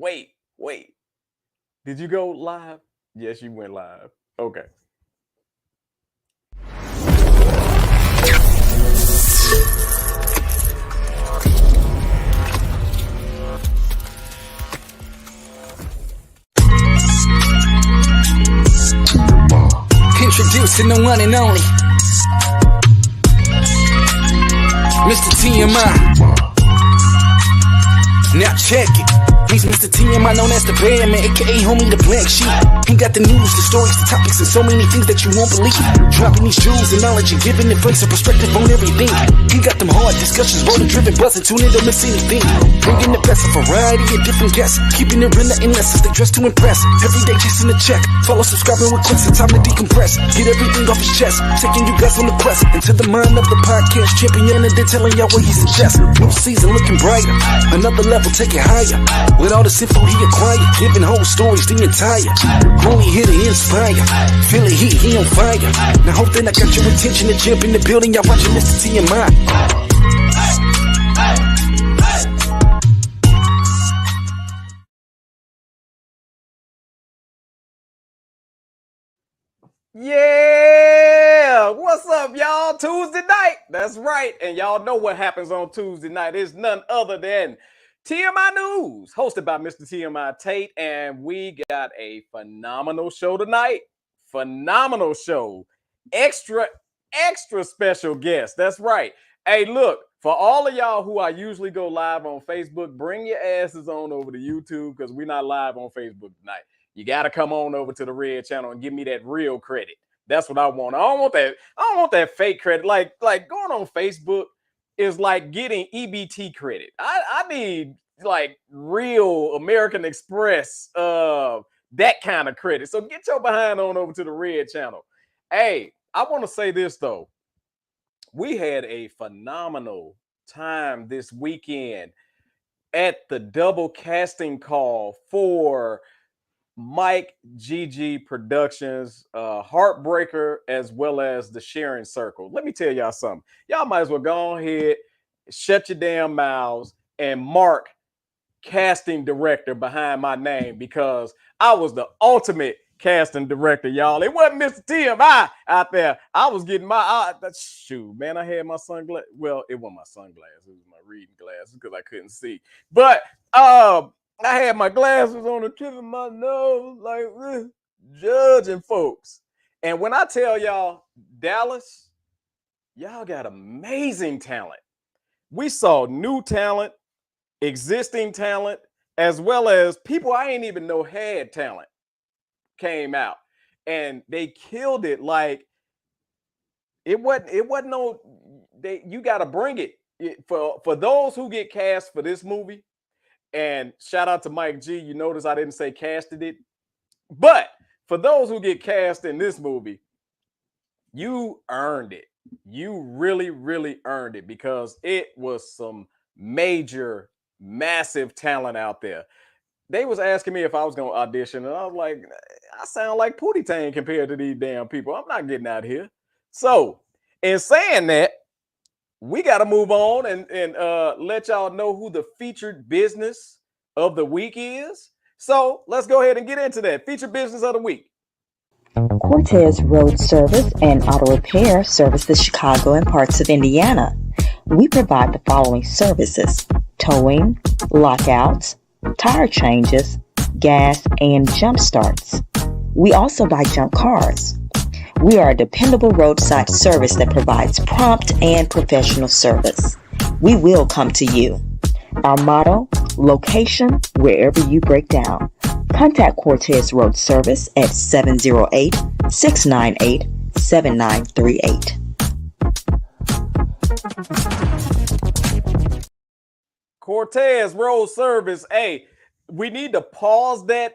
Wait. Did you go live? Yes, you went live. Okay. Introducing the one and only Mr. TMI. Now check it. He's Mr. TMI, known as the Bear Man, aka homie the black sheep. He got the news, the stories, the topics, and so many things that you won't believe. Dropping these jewels and knowledge and giving advice and perspective on everything. He got them hard discussions, roller driven, buzzing, tune in, don't miss anything. Bringing the best of variety of different guests, keeping it real and less as they dress to impress. Every day chasing a check, follow, subscribing with clicks, it's time to decompress. Get everything off his chest, taking you guys on the quest into the mind of the podcast champion, and then telling y'all what he suggests. New season looking brighter, another level, take it higher. With all the info he acquired, giving whole stories the entire. Only here to inspire. Feel it, he on fire. Now hope that I got your attention, the champ in the building. Y'all watching Mr. TMI. Yeah, what's up, y'all? Tuesday night. That's right. And y'all know what happens on Tuesday night. It's none other than TMI News, hosted by Mr. TMI Tate. And we got a phenomenal show tonight. Phenomenal show. Extra special guest. That's right. Hey, look, for all of y'all who I usually go live on Facebook, bring your asses on over to YouTube because we're not live on Facebook tonight. You got to come on over to the Red channel and give me that real credit. That's what I want. I don't want that fake credit. Like going on Facebook is like getting EBT credit. I need like real American Express, that kind of credit. So get your behind on over to the Red channel. Hey, I want to say this though. We had a phenomenal time this weekend at the double casting call for Mike GG Productions, Heartbreaker, as well as the Sharing Circle. Let me tell y'all something. Y'all might as well go ahead, shut your damn mouths, and mark casting director behind my name because I was the ultimate casting director, y'all. It wasn't Mr. TMI out there. I was getting my shoot, man. I had my sunglasses. Well, it wasn't my sunglasses, it was my reading glasses because I couldn't see. But I had my glasses on the tip of my nose, like judging folks. And when I tell y'all, Dallas, y'all got amazing talent. We saw new talent, existing talent, as well as people I ain't even know had talent came out. And they killed it. Like it wasn't no, you got to bring it. For those who get cast for this movie, and shout out to Mike G. You notice I didn't say casted it. But for those who get cast in this movie, you earned it. You really, really earned it because it was some major, massive talent out there. They was asking me if I was going to audition, and I was like, I sound like Pootie Tang compared to these damn people. I'm not getting out here. So, in saying that, we got to move on and let y'all know who the featured business of the week is. So let's go ahead and get into that. Featured business of the week. Cortez Road Service and Auto Repair service the Chicago and parts of Indiana. We provide the following services: towing, lockouts, tire changes, gas, and jump starts. We also buy junk cars. We are a dependable roadside service that provides prompt and professional service. We will come to you. Our motto, location, wherever you break down. Contact Cortez Road Service at 708-698-7938. Cortez Road Service. Hey, we need to pause that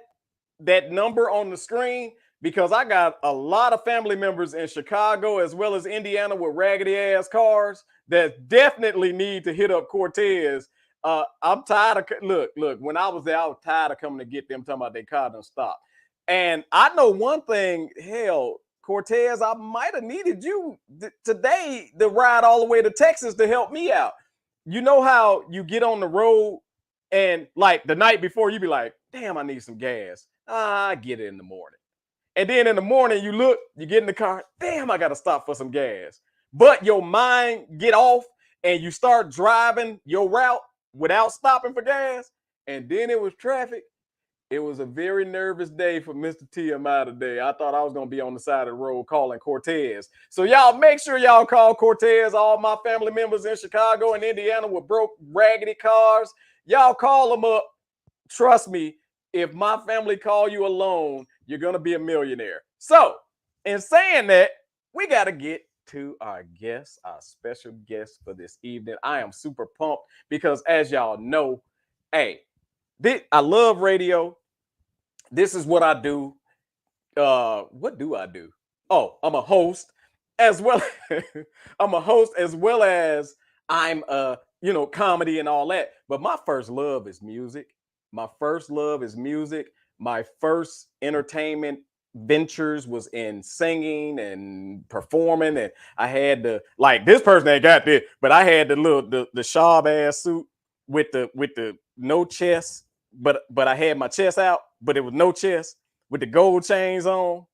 number on the screen because I got a lot of family members in Chicago as well as Indiana with raggedy ass cars that definitely need to hit up Cortez. I'm tired of look. When I was there, I was tired of coming to get them talking about their car done stop. And I know one thing. Hell, Cortez, I might have needed you today to ride all the way to Texas to help me out. You know how you get on the road And like the night before, you be like, damn, I need some gas. I get it in the morning. And then in the morning, you look, you get in the car, damn, I gotta stop for some gas. But your mind get off and you start driving your route without stopping for gas. And then it was traffic. It was a very nervous day for Mr. TMI today. I thought I was going to be on the side of the road calling Cortez. So y'all make sure y'all call Cortez, all my family members in Chicago and Indiana with broke, raggedy cars. Y'all call them up. Trust me, if my family call you alone, you're going to be a millionaire. So in saying that, we got to get to our guest, our special guest for this evening. I am super pumped because as y'all know, hey, I love radio. This is what I do. What do I do? Oh, I'm a host as well. I'm a host as well as I'm comedy and all that. But my first love is music. My first love is music. My first entertainment ventures was in singing and performing. And I had this person ain't got this, but I had the Schaub ass suit with the no chest. But I had my chest out, but it was no chest with the gold chains on.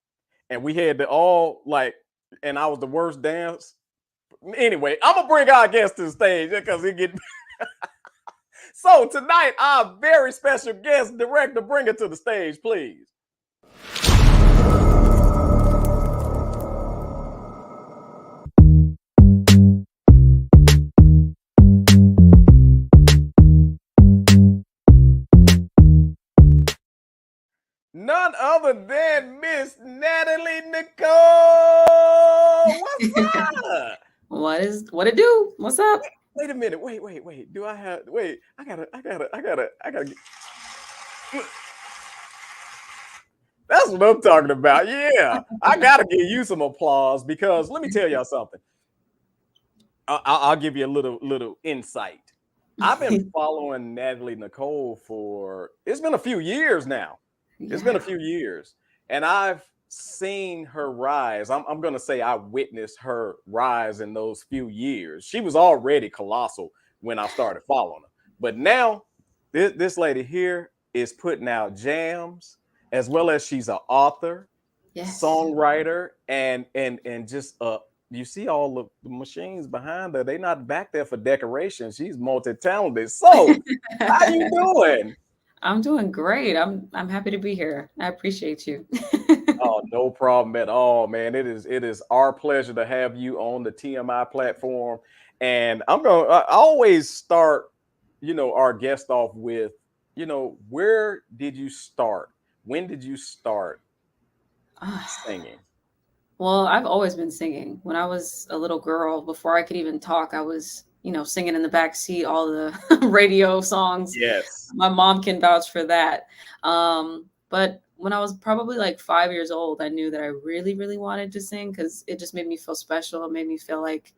And we had and I was the worst dance. Anyway, I'm going to bring our guest to the stage because it get... So tonight, our very special guest director, bring it to the stage, please. None other than Miss Natalie Nichole. What's up? What it do? What's up? Wait a minute. Wait. I gotta get... That's what I'm talking about. Yeah. I gotta give you some applause because let me tell y'all something. I'll give you a little insight. I've been following Natalie Nichole it's been a few years now. It's been a few years, and I've seen her rise. I'm going to say I witnessed her rise in those few years. She was already colossal when I started following her, but now this lady here is putting out jams as well as she's an author, songwriter, and just you see all of the machines behind her. They're not back there for decoration. She's multi-talented. So how you doing? I'm doing great. I'm happy to be here. I appreciate you. Oh, no problem at all, man. It is our pleasure to have you on the TMI platform. And I always start, our guest off with, where did you start? When did you start singing? Well, I've always been singing. When I was a little girl, before I could even talk, I was singing in the back seat, all the radio songs. Yes. My mom can vouch for that. But when I was probably like 5 years old, I knew that I really, really wanted to sing because it just made me feel special. It made me feel like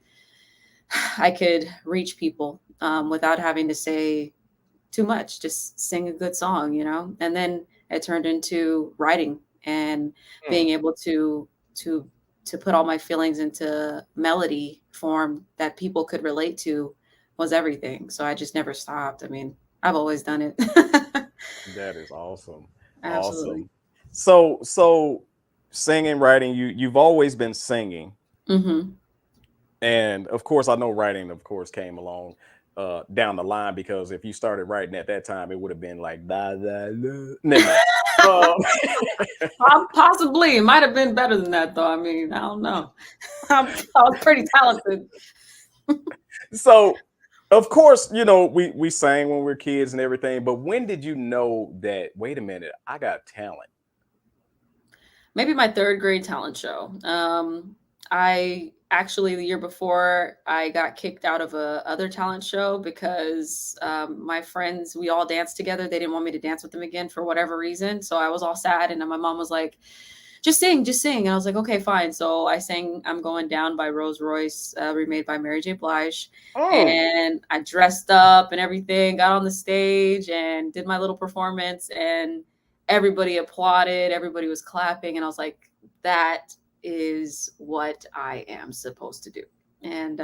I could reach people without having to say too much, just sing a good song, And then it turned into writing and being able to put all my feelings into melody form that people could relate to was everything. So I just never stopped. I mean, I've always done it. That is awesome. Absolutely. Awesome. So singing, writing, you've always been singing. Mm-hmm. And of course, I know writing, of course, came along down the line because if you started writing at that time, it would have been like da da da. Never. Possibly, it might have been better than that, though. I mean, I don't know. I was pretty talented. So, of course, we sang when we were kids and everything. But when did you know that? Wait a minute, I got talent. Maybe my third grade talent show. I actually, the year before, I got kicked out of a other talent show because my friends, we all danced together. They didn't want me to dance with them again for whatever reason. So I was all sad. And my mom was like, just sing. And I was like, okay, fine. So I sang I'm Going Down by Rose Royce, remade by Mary J. Blige. Oh. And I dressed up and everything, got on the stage and did my little performance. And everybody applauded. Everybody was clapping. And I was like, that is what I am supposed to do. And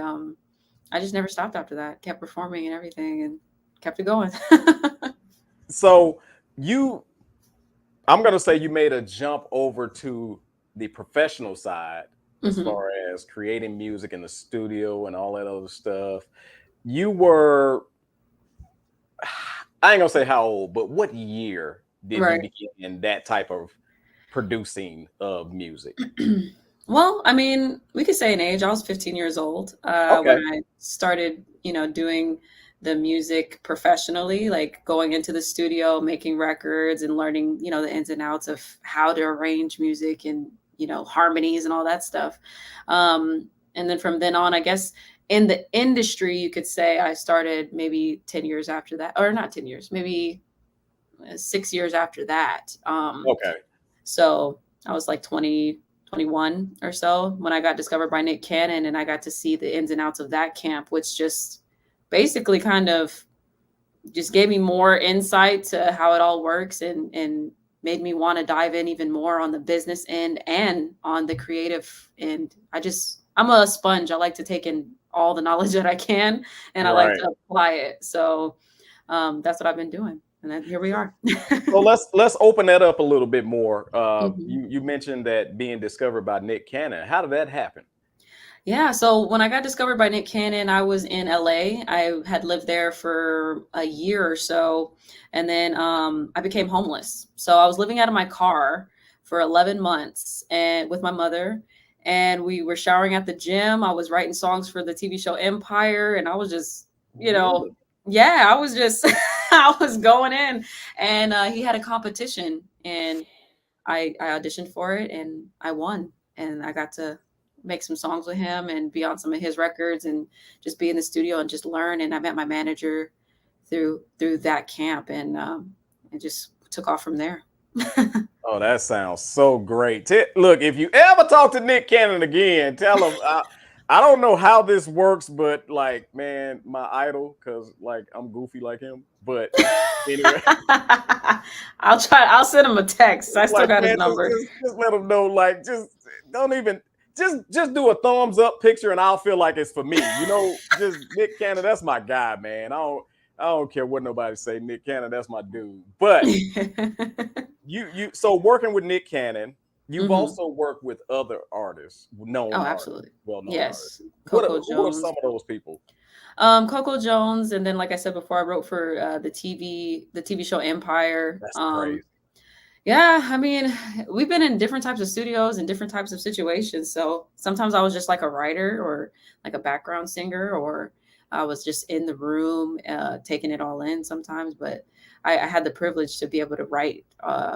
I just never stopped after that. Kept performing and everything and kept it going. So I'm going to say you made a jump over to the professional side as far as creating music in the studio and all that other stuff. You were, I ain't going to say how old, but what year did you begin that type of producing of music? Well, I mean, we could say an age. I was 15 years old when I started, doing the music professionally, like going into the studio, making records and learning, the ins and outs of how to arrange music and, harmonies and all that stuff. And then from then on, I guess in the industry, you could say I started maybe 10 years after that, or not 10 years, maybe 6 years after that. So I was like 21 or so when I got discovered by Nick Cannon, and I got to see the ins and outs of that camp, which just basically kind of just gave me more insight to how it all works and made me want to dive in even more on the business end and on the creative end. I'm a sponge. I like to take in all the knowledge that I can, and I like to apply it. So that's what I've been doing. And then here we are. So let's open that up a little bit more. You mentioned that being discovered by Nick Cannon. How did that happen? Yeah, so when I got discovered by Nick Cannon, I was in LA. I had lived there for a year or so, and then I became homeless. So I was living out of my car for 11 months and with my mother, and we were showering at the gym. I was writing songs for the TV show Empire, and I was just, I was just I was going in, and he had a competition, and I auditioned for it, and I won, and I got to make some songs with him and be on some of his records and just be in the studio and just learn. And I met my manager through that camp, and it just took off from there. Oh, that sounds so great. Look, if you ever talk to Nick Cannon again, tell him I don't know how this works, but like, man, my idol, because like I'm goofy like him. But anyway, I'll send him a text. I still got his number. Just let him know, like, just don't even just do a thumbs up picture and I'll feel like it's for me. Just Nick Cannon, that's my guy, man. I don't care what nobody say. Nick Cannon, that's my dude. But so working with Nick Cannon, you've also worked with other artists, known artists, absolutely, well-known artists. CoCo Jones. Who are some of those people? CoCo Jones, and then like I said before, I wrote for the TV show Empire. That's crazy. Yeah, I mean, we've been in different types of studios and different types of situations. So sometimes I was just like a writer or like a background singer, or I was just in the room taking it all in sometimes. But I had the privilege to be able to write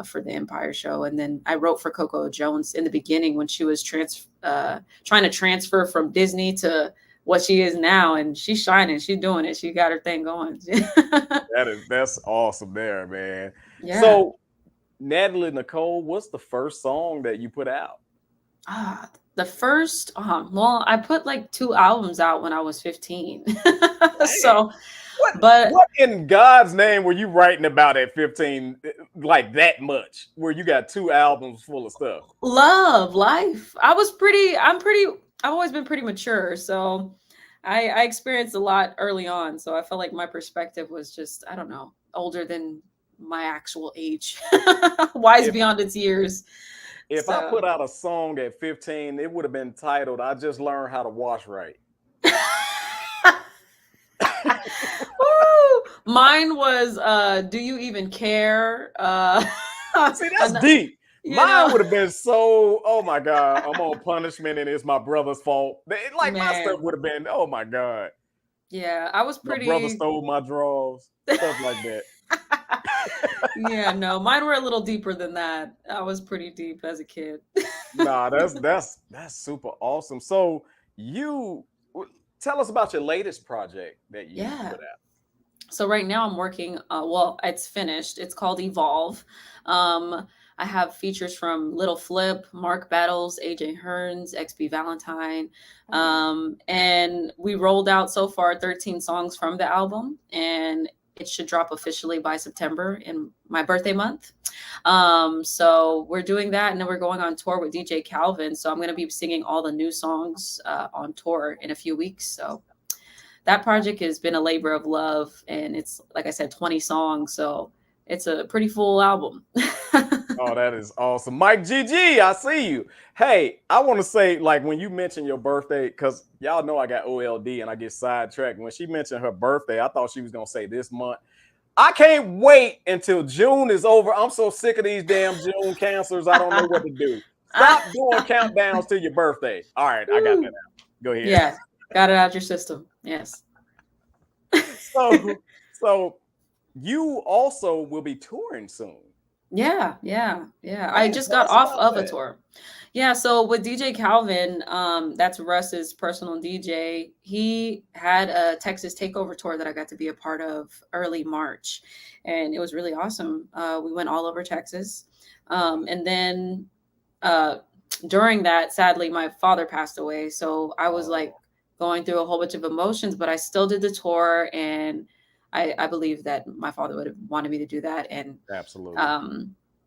for the Empire show. And then I wrote for CoCo Jones in the beginning when she was trying to transfer from Disney to what she is now. And she's shining. She's doing it. She got her thing going. That's awesome there, man. Yeah. So Natalie Nichole, what's the first song that you put out? The first, well, I put like 2 albums out when I was 15. So, what in God's name were you writing about at 15, like that much, where you got 2 albums full of stuff? Love, life. I've always been pretty mature. So I experienced a lot early on. So I felt like my perspective was just, I don't know, older than my actual age. Wise beyond its years. If I put out a song at 15, it would have been titled "I Just Learned How to Wash Right." Mine was "Do You Even Care?" See, that's deep. Mine would have been so, oh my God, I'm on punishment and it's my brother's fault. Like, my stuff would have been, oh my God. Yeah, I was pretty. My brother stole my drawers, stuff like that. Yeah, no, mine were a little deeper than that. I was pretty deep as a kid. Nah, that's super awesome. So you tell us about your latest project that you put out. So right now I'm working, it's finished. It's called Evolve. I have features from Little Flip, Mark Battles, AJ Hearns, XB Valentine. And we rolled out so far 13 songs from the album, and it should drop officially by September in my birthday month. So we're doing that, and then we're going on tour with DJ Calvin. So I'm going to be singing all the new songs on tour in a few weeks. So that project has been a labor of love, and it's, like I said, 20 songs, so it's a pretty full album. Oh, that is awesome. Mike GG, I see you. Hey, I want to say, like, when you mentioned your birthday, because y'all know I got OLD and I get sidetracked. When she mentioned her birthday, I thought she was going to say this month. I can't wait until June is over. I'm so sick of these damn June cancers. I don't know what to do. Stop doing countdowns to your birthday. All right, I got that out. Go ahead. Yeah, got it out your system. Yes. So you also will be touring soon. Yeah. I just got off of a tour. Yeah, so with DJ Calvin, that's Russ's personal DJ. He had a Texas takeover tour that I got to be a part of early March, and it was really awesome. We went all over Texas, and then during that, sadly, my father passed away. So I was like going through a whole bunch of emotions, but I still did the tour, and I believe that my father would have wanted me to do that. And absolutely.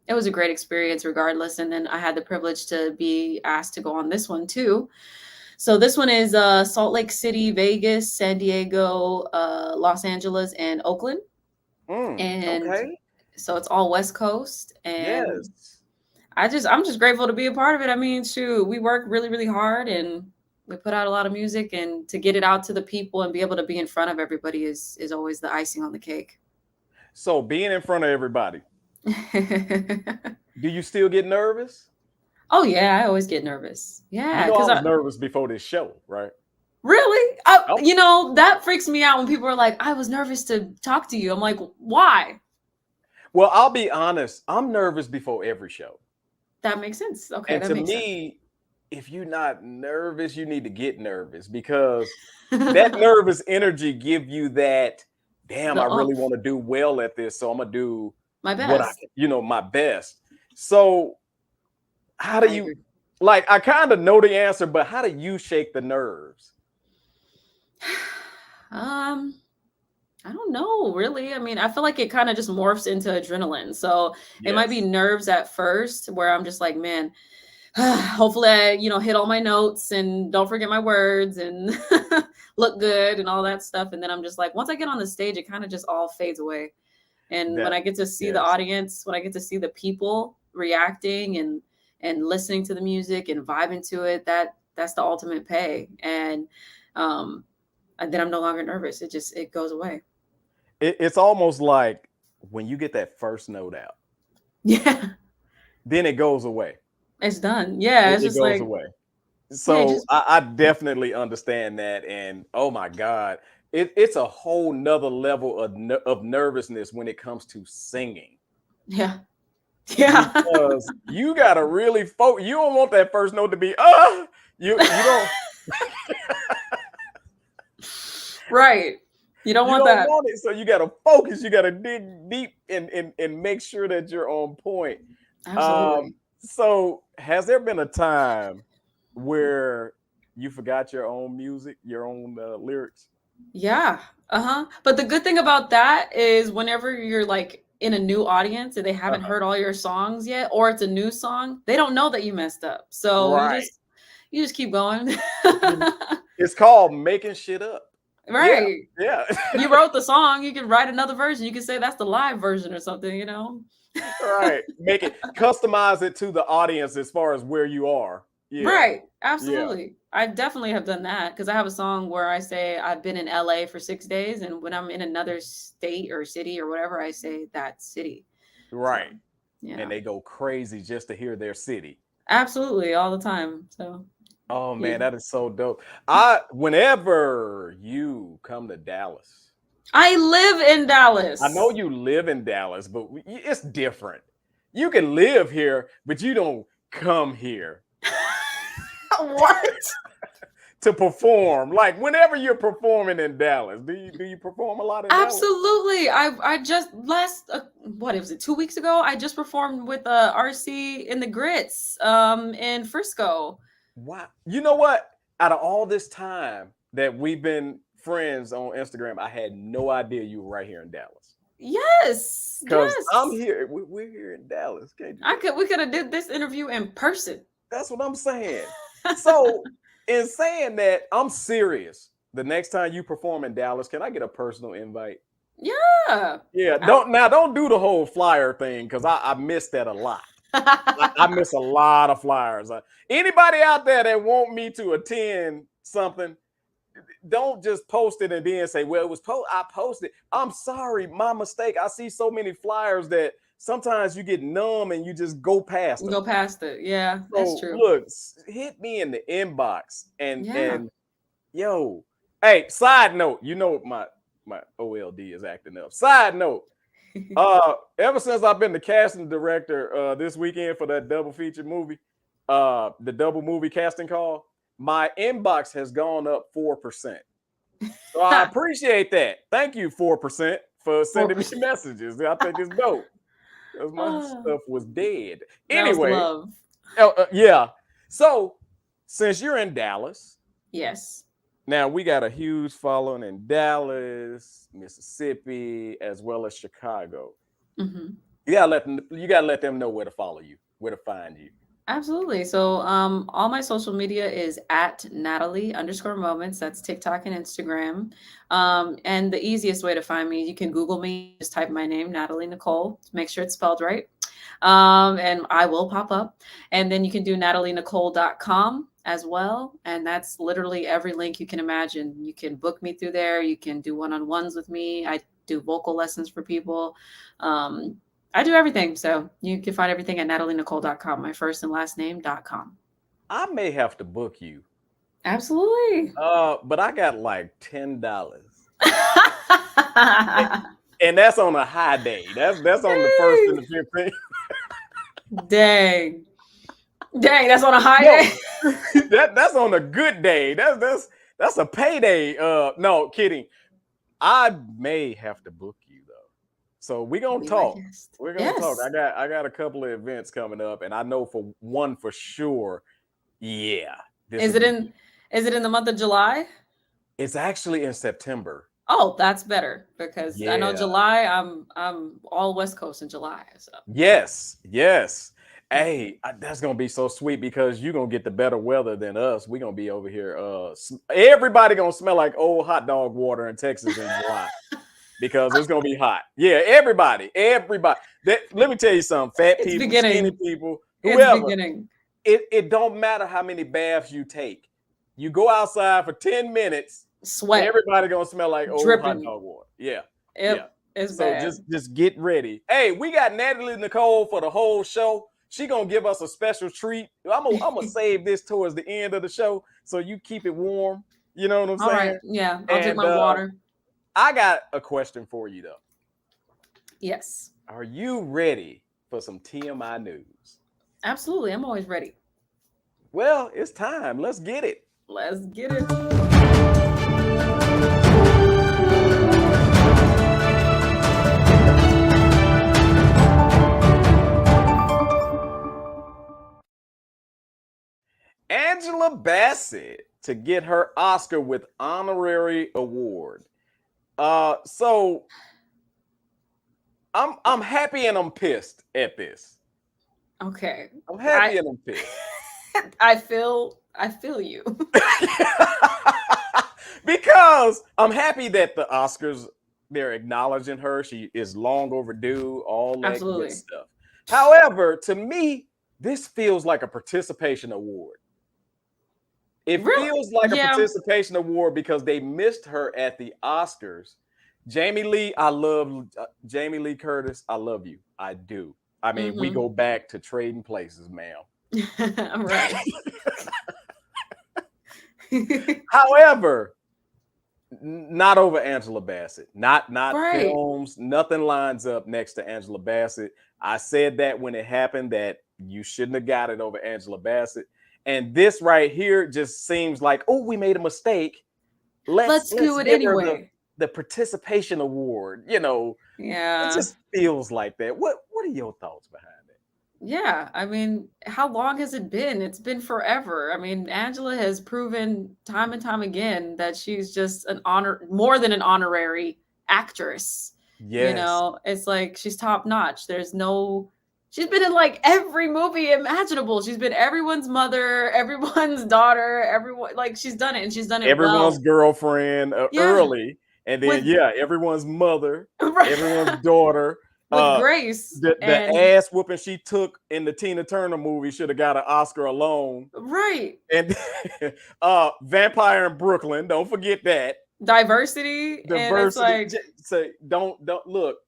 It was a great experience regardless. And then I had the privilege to be asked to go on this one too. So this one is Salt Lake City, Vegas, San Diego, Los Angeles, and Oakland. And so it's all West Coast. And I'm just grateful to be a part of it. I mean, shoot, we work really, really hard, and we put out a lot of music, and to get it out to the people and be able to be in front of everybody is always the icing on the cake. So being in front of everybody, do you still get nervous? Oh yeah, I always get nervous. Yeah, you know, I was nervous before this show, right? Really? You know, that freaks me out when people are like, I was nervous to talk to you. I'm like, why? Well, I'll be honest. I'm nervous before every show. That makes sense. Okay, and that to makes me, sense. If you're not nervous, you need to get nervous, because that nervous energy give you that, damn, I really want to do well at this, so I'm gonna do my best. My best. So how do you, like, I kind of know the answer, but how do you shake the nerves? I don't know, really. I mean, I feel like it kind of just morphs into adrenaline. So it might be nerves at first where I'm just like, man, hopefully I, hit all my notes and don't forget my words and look good and all that stuff. And then I'm just like, once I get on the stage, it kind of just all fades away. And when I get to see the audience, when I get to see the people reacting and listening to the music and vibing to it, that's the ultimate pay. And then I'm no longer nervous. It goes away. It's almost like when you get that first note out. Yeah. Then it goes away. It's done. Yeah. It just goes away. So I definitely understand that. And oh my God, it's a whole nother level of nervousness when it comes to singing. Yeah. Yeah. Because you got to really focus. You don't want that first note to be, you don't. Right. You don't want that. Want it, so you got to focus. You got to dig deep and make sure that you're on point. Absolutely. So has there been a time where you forgot your own music, your own lyrics? Yeah. But the good thing about that is whenever you're like in a new audience and they haven't heard all your songs yet, or it's a new song, they don't know that you messed up. So you just keep going. It's called making shit up. Right. Yeah. You wrote the song, you can write another version. You can say that's the live version or something, Right. Make it, customize it to the audience as far as where you are. Yeah. Right. Absolutely. Yeah. I definitely have done that because I have a song where I say I've been in LA for 6 days, and when I'm in another state or city or whatever, I say that city. Right. So, yeah. And they go crazy just to hear their city. Absolutely. All the time. So oh man, that is so dope. Whenever you come to Dallas. I live in Dallas. I know you live in Dallas, but it's different. You can live here, but you don't come here. What? To perform. Like whenever you're performing in Dallas, do you perform a lot in Absolutely. Dallas? I just what was it, 2 weeks ago? I just performed with RC in the Grits in Frisco. Wow. You know what? Out of all this time that we've been friends on Instagram, I had no idea you were right here in Dallas. Yes. Because I'm here. We're here in Dallas. We could have did this interview in person. That's what I'm saying. So in saying that, I'm serious. the next time you perform in Dallas, can I get a personal invite? Yeah. Yeah. Don't do the whole flyer thing because I miss that a lot. I miss a lot of flyers. Anybody out there that want me to attend something, don't just post it and then say, well, it was I posted. I'm sorry, my mistake. I see so many flyers that sometimes you get numb and you just go past them. Go past it. Yeah, So that's true. look, hit me in the inbox and yo, hey, side note, you know my OLD is acting up. Side note, ever since I've been the casting director this weekend for that double feature movie, the double movie casting call, my inbox has gone up 4%. So I appreciate that. Thank you, 4%, for sending me messages. I think it's dope. Because my stuff was dead. Anyway, love. Yeah. So since you're in Dallas, yes. Now we got a huge following in Dallas, Mississippi, as well as Chicago. Mm-hmm. You gotta let them know where to follow you, where to find you. Absolutely. So all my social media is at Natalie_moments. That's TikTok and Instagram. And the easiest way to find me, you can Google me, just type my name, Natalie Nichole, make sure it's spelled right. And I will pop up. And then you can do natalienichole.com as well. And that's literally every link you can imagine. You can book me through there. You can do one-on-ones with me. I do vocal lessons for people. I do everything. So you can find everything at natalienichole.com, my first and last name.com. I may have to book you. Absolutely. But I got like $10. and that's on a high day. That's on the 1st and the 15th. Dang, that's on a high day. That's on a good day. That's a payday. No, kidding. I may have to book you though. So we're gonna talk. We're gonna talk. I got a couple of events coming up, and I know for one for sure. Yeah. Is it in the month of July? It's actually in September. Oh, that's better because I know July. I'm all West Coast in July. So yes. Hey, that's gonna be so sweet because you're gonna get the better weather than us. We're gonna be over here. Everybody gonna smell like old hot dog water in Texas in July. Because it's gonna be hot. Yeah, everybody. Let me tell you something. Fat people, skinny people, whoever. It don't matter how many baths you take. You go outside for 10 minutes, sweat. Everybody gonna smell like old hot dog water. Yeah. It's so bad. just get ready. Hey, we got Natalie Nichole for the whole show. She gonna give us a special treat. I'm gonna save this towards the end of the show so you keep it warm. You know what I'm saying? All right. Yeah, I'll drink my water. I got a question for you though. Yes. Are you ready for some TMI news? Absolutely. I'm always ready. Well, it's time. Let's get it. Let's get it. Angela Bassett to get her Oscar with honorary award. So I'm happy and I'm pissed at this. Okay. I'm happy and I'm pissed. I feel you. Because I'm happy that the Oscars, they're acknowledging her. She is long overdue, all that good stuff. However, to me, this feels like a participation award. It feels like a participation award because they missed her at the Oscars. Jamie Lee, I love Jamie Lee Curtis. I love you. I do. I mean, we go back to trading places, ma'am. Right. However, not over Angela Bassett. Not right. Films. Nothing lines up next to Angela Bassett. I said that when it happened that you shouldn't have got it over Angela Bassett. And this right here just seems like, oh, we made a mistake. Let's do it anyway. The participation award, you know. Yeah. It just feels like that. What are your thoughts behind it? Yeah, I mean, how long has it been? It's been forever. I mean, Angela has proven time and time again that she's just more than an honorary actress. Yes. You know, it's like she's top notch. She's been in like every movie imaginable. She's been everyone's mother, everyone's daughter, everyone. Like she's done it, and she's done it Everyone's well. girlfriend early, and then With everyone's mother, right. everyone's daughter. With grace. The ass whooping she took in the Tina Turner movie should have got an Oscar alone. Right. And Vampire in Brooklyn, don't forget that. Diversity. And it's like, say don't look.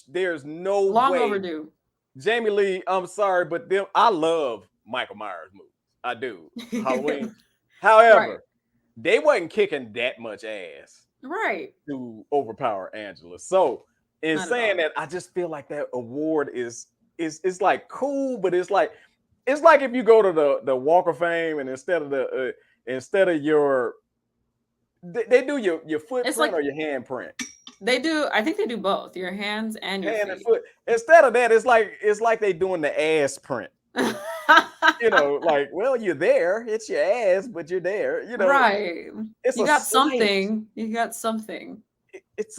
There's no long way. overdue. Jamie Lee, I'm sorry, but I love Michael Myers movies. I do. Halloween. However, they wasn't kicking that much ass. Right. To overpower Angela. So in saying that, I just feel like that award is like cool, but it's like if you go to the Walk of Fame and instead of your they do your footprint or your handprint. They do. I think they do both, your hands and your feet. And foot. Instead of that, it's like they doing the ass print. Like, well, you're there. It's your ass, but you're there. Right. You got something. You got something. It's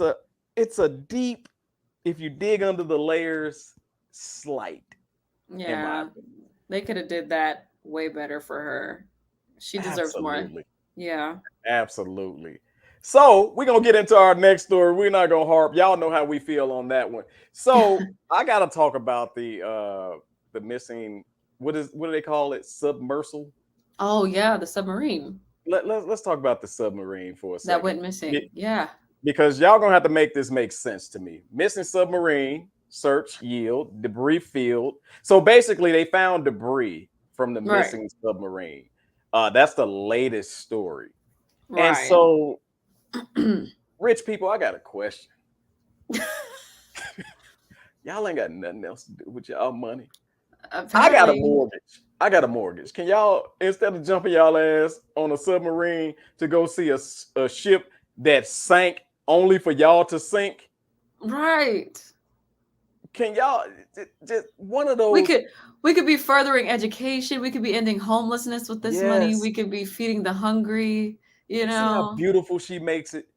a deep, if you dig under the layers, slight. Yeah, they could have did that way better for her. She deserves more. Yeah, absolutely. So we're gonna get into our next story. We're not gonna harp. Y'all know how we feel on that one. So I gotta talk about the missing. What do they call it? Submersible. Oh yeah, the submarine. Let's talk about the submarine for a second. That went missing. Yeah. Because y'all gonna have to make this make sense to me. Missing submarine, search, yield, debris field. So basically they found debris from the missing submarine. That's the latest story. Right. And so rich people, I got a question. Y'all ain't got nothing else to do with y'all money. Apparently. I got a mortgage. Can y'all, instead of jumping y'all ass on a submarine to go see a ship that sank only for y'all to sink? Right. Can y'all just one of those? We could be furthering education. We could be ending homelessness with this money. We could be feeding the hungry. You know, see how beautiful she makes it,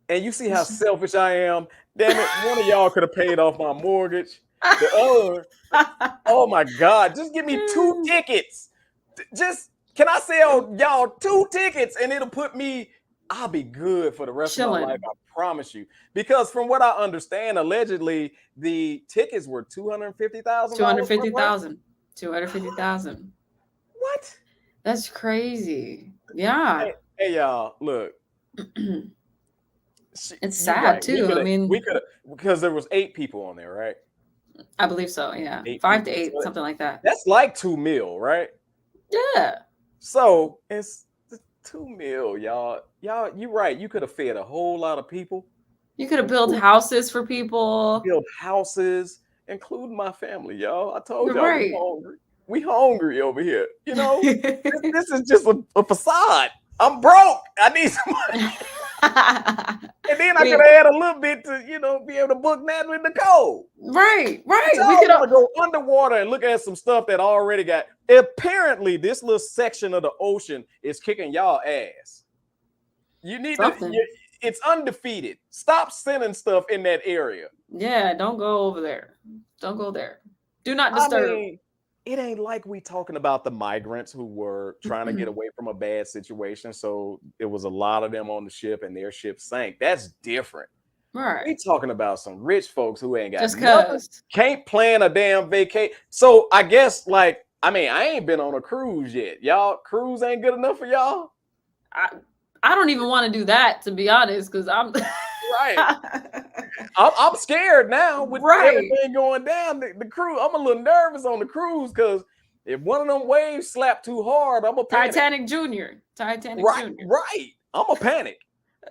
and you see how selfish I am. Damn it! One of y'all could have paid off my mortgage. The other, oh my God! Just give me 2 tickets. Just can I sell y'all 2 tickets, and it'll put me. I'll be good for the rest of my life. I promise you. Because from what I understand, allegedly the tickets were $250,000. $250,000. What? That's crazy. Yeah. Hey y'all, look. It's sad too. I mean, we could because there was 8 people on there, right? I believe so. Yeah, 5 to 8, something like that. That's like $2 million, right? Yeah. So it's $2 million, y'all. You're right. You could have fed a whole lot of people. You could have built houses for people. Build houses, including my family, y'all. I told y'all we hungry over here. This is just a facade. I'm broke. I need some money. And then I could add a little bit to, be able to book Natalie Nichole. Right. So we could go underwater and look at some stuff that already got. Apparently, this little section of the ocean is kicking y'all ass. You need it's undefeated. Stop sending stuff in that area. Yeah, don't go over there. Don't go there. Do not disturb. I mean, it ain't like we talking about the migrants who were trying to get away from a bad situation. So it was a lot of them on the ship and their ship sank. That's different. Right. We talking about some rich folks who ain't got just nothing, can't plan a damn vacation. So I guess I ain't been on a cruise yet. Y'all, cruise ain't good enough for y'all? I don't even want to do that, to be honest, because I'm right. I'm scared now with everything going down. The cruise, I'm a little nervous on the cruise because if one of them waves slap too hard, I'm a panic. Titanic Junior. Right. I'm a panic.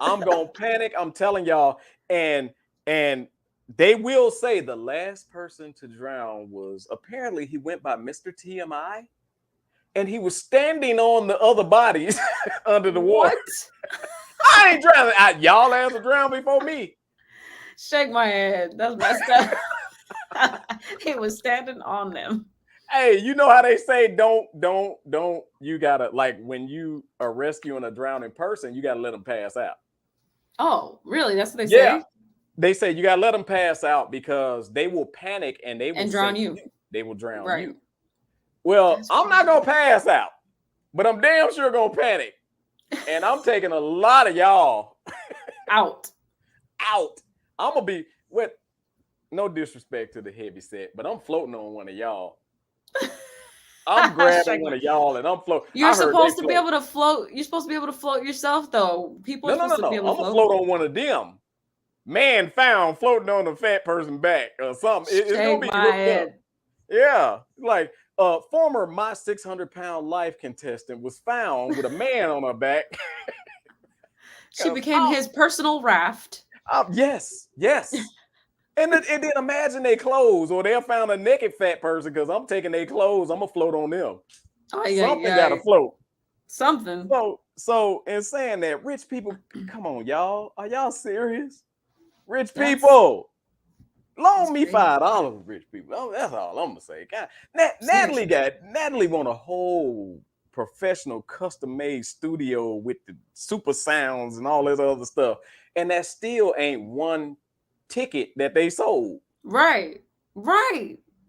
I'm gonna panic. I'm telling y'all, and they will say the last person to drown was apparently he went by Mr. TMI. And he was standing on the other bodies under the water. I ain't drowning. Y'all have to drown before me. Shake my head. That's messed up. He was standing on them. Hey, you know how they say don't. You gotta, when you are rescuing a drowning person, you gotta let them pass out. Oh, really? That's what they say? they say you gotta let them pass out because they will panic and they will drown you. They will drown Right. you. Well, That's I'm not gonna pass out, but I'm damn sure gonna panic. And I'm taking a lot of y'all out. I'm gonna be with no disrespect to the heavy set, but I'm floating on one of y'all. I'm grabbing one of y'all and I'm floating. You're supposed to be able to float. You're supposed to be able to float yourself, though. People are supposed to be able to float. I'm gonna float on one of them. Man found floating on the fat person back or something. It's gonna be hooked up. Yeah, like former My 600-Pound Life contestant was found with a man on her back. She became his personal raft. Yes. And then imagine they clothes, or they found a naked fat person because I'm taking their clothes. I'm gonna float on them. Something gotta float. Something. So in saying that, rich people, come on, y'all. Are y'all serious? Rich people, loan me $5, rich people. Oh, that's all I'm gonna say. God, Natalie want a whole professional custom-made studio with the super sounds and all this other stuff, and that still ain't one ticket that they sold. Right.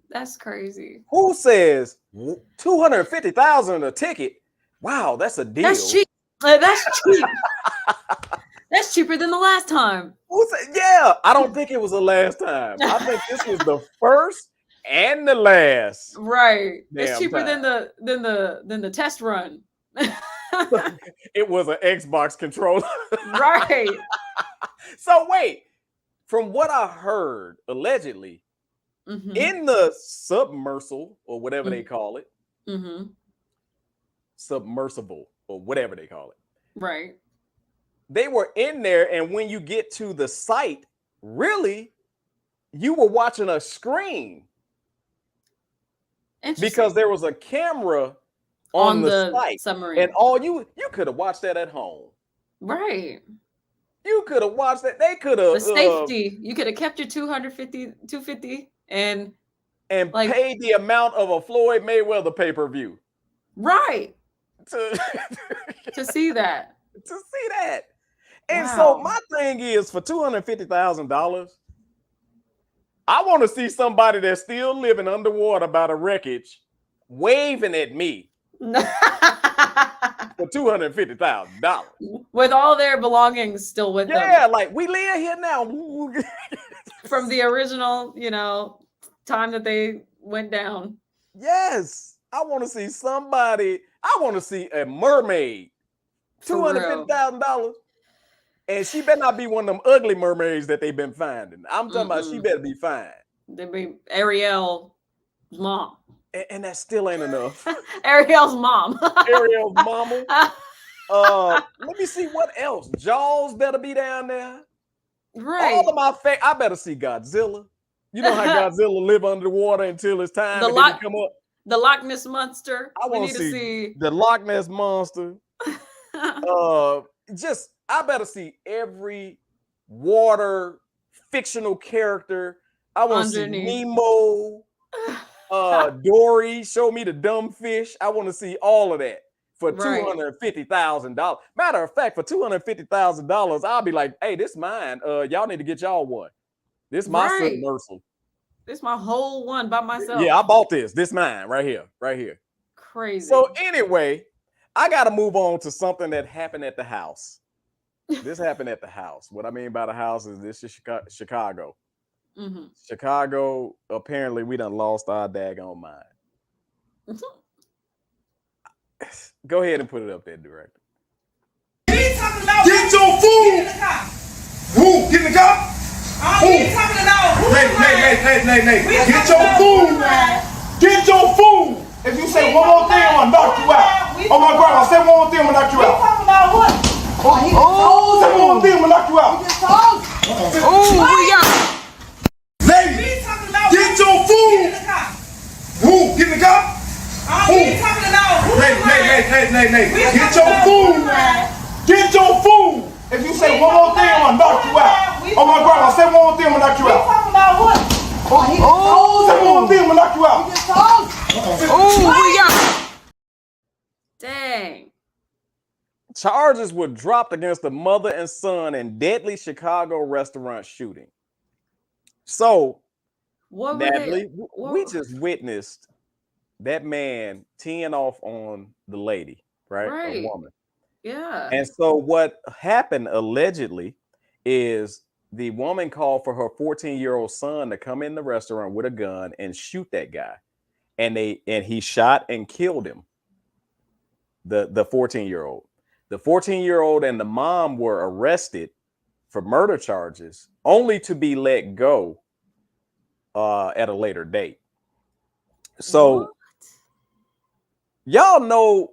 That's crazy. Who says $250,000 a ticket? Wow, that's a deal. That's cheap. That's cheap. That's cheaper than the last time. Who said? Yeah, I don't think it was the last time. I think this was the first and the last. Right. Damn it's cheaper time. than the test run. It was an Xbox controller. Right. So wait, from what I heard, allegedly, in the submersible or whatever they call it, submersible or whatever they call it, right? They were in there, and when you get to the site, really, you were watching a screen because there was a camera on the site submarine, and all you could have watched that at home, right? You could have watched that. They could have the safety. You could have kept your 250 and like, paid the amount of a Floyd Mayweather pay-per-view, right? To see that. And so my thing is, for $250,000, I want to see somebody that's still living underwater by the wreckage waving at me for $250,000 with all their belongings still with them. Yeah, like we live here now from the original, time that they went down. Yes, I want to see somebody. I want to see a mermaid. $250,000. And she better not be one of them ugly mermaids that they've been finding. I'm talking about she better be fine. They be Ariel's mom. And that still ain't enough. Ariel's mom. Ariel's mama. Let me see what else. Jaws better be down there. Right. All of my I better see Godzilla. You know how Godzilla live under the water until it's time to come up. The Loch Ness Monster. I want to see the Loch Ness Monster. I better see every water fictional character. I want to see Nemo, Dory. Show me the dumb fish. I want to see all of that for $250,000. Matter of fact, for $250,000, I'll be like, "Hey, this mine. Y'all need to get y'all one. This my submersible. This my whole one by myself. Yeah, I bought this. This mine right here. Crazy. So anyway, I got to move on to something that happened at the house. This happened at the house. What I mean by the house is this is Chicago. Chicago, apparently we done lost our daggone mind. Go ahead and put it up there, director. Get your food! Who? Get in the car? Nay. Get your food! Get your food! If you say one more thing, I'm gonna knock you out. Oh my God, I say one more thing, I'm gonna knock you out. Talking about what? Say one more thing, I'm gonna knock you out. Ladies, get your food! Who? Get in the car? Nay. Get your food! Get your food! If you say one more thing, I'm gonna knock you out. Oh my God, I say one more thing, I'm gonna knock you out. Talking about what? Say one more thing, I'm gonna knock you out. Dang. Charges were dropped against the mother and son in deadly Chicago restaurant shooting. So, What were they? Natalie, we What, just witnessed that man teeing off on the lady, right? A right. woman. Yeah. And so what happened allegedly is the woman called for her 14-year-old son to come in the restaurant with a gun and shoot that guy. And he shot and killed him. The 14-year-old. The 14-year-old and the mom were arrested for murder charges, only to be let go at a later date. So What? y'all know,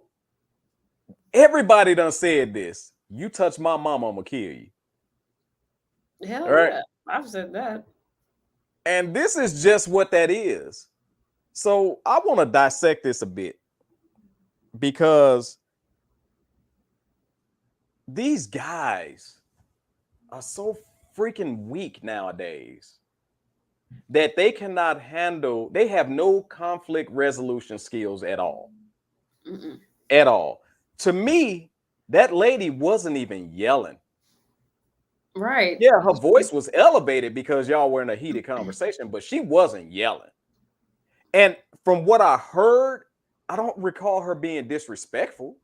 everybody done said this. You touch my mama, I'm gonna kill you. Hell All right. yeah. I've said that. And this is just what that is. So I want to dissect this a bit, because these guys are so freaking weak nowadays that they cannot handle, they have no conflict resolution skills at all. Mm-mm. At all. To me, that lady wasn't even yelling. Right. Yeah, her voice was elevated because y'all were in a heated conversation, but she wasn't yelling. And from what I heard, I don't recall her being disrespectful.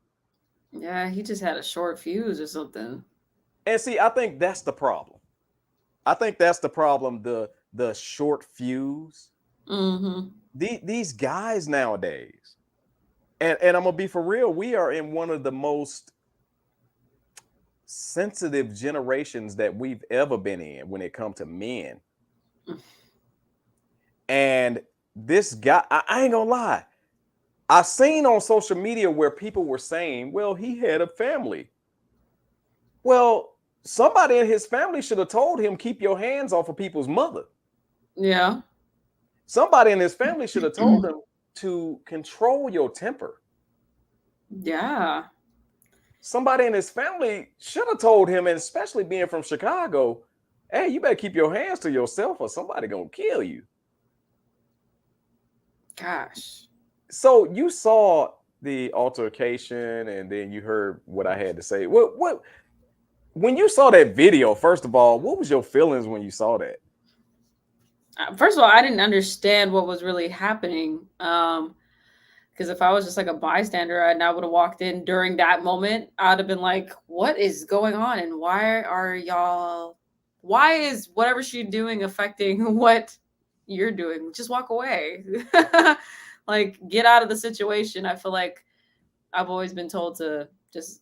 Yeah, he just had a short fuse or something. And see, I think that's the problem. I think that's the problem, the short fuse. Mm-hmm. These guys nowadays, and I'm gonna be for real, we are in one of the most sensitive generations that we've ever been in when it comes to men. And this guy, I ain't gonna lie, I've seen on social media where people were saying, well, he had a family. Well, somebody in his family should have told him, keep your hands off of people's mother. Yeah. Somebody in his family should have told him to control your temper. Yeah. Somebody in his family should have told him, and especially being from Chicago, hey, you better keep your hands to yourself or somebody gonna kill you. Gosh. So you saw the altercation and then you heard what I had to say. What when you saw that video, first of all, what was your feelings when you saw that? First of all, I didn't understand what was really happening. Because if I was just like a bystander and I would have walked in during that moment, I'd have been like, what is going on? And why is whatever she's doing affecting what you're doing? Just walk away. Like, get out of the situation. I feel like I've always been told to just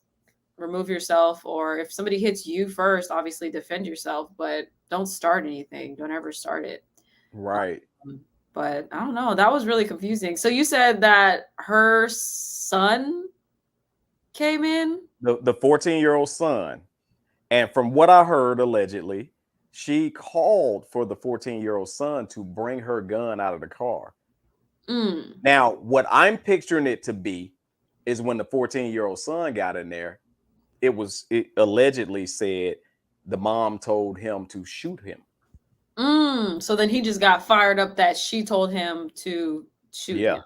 remove yourself, or if somebody hits you first, obviously defend yourself, but don't start anything. Don't ever start it. Right. But I don't know. That was really confusing. So you said that her son came in? The 14-year-old son. And from what I heard, allegedly, she called for the 14-year-old son to bring her gun out of the car. Now, what I'm picturing it to be is when the 14-year-old son got in there, it allegedly said the mom told him to shoot him. So then he just got fired up that she told him to shoot him.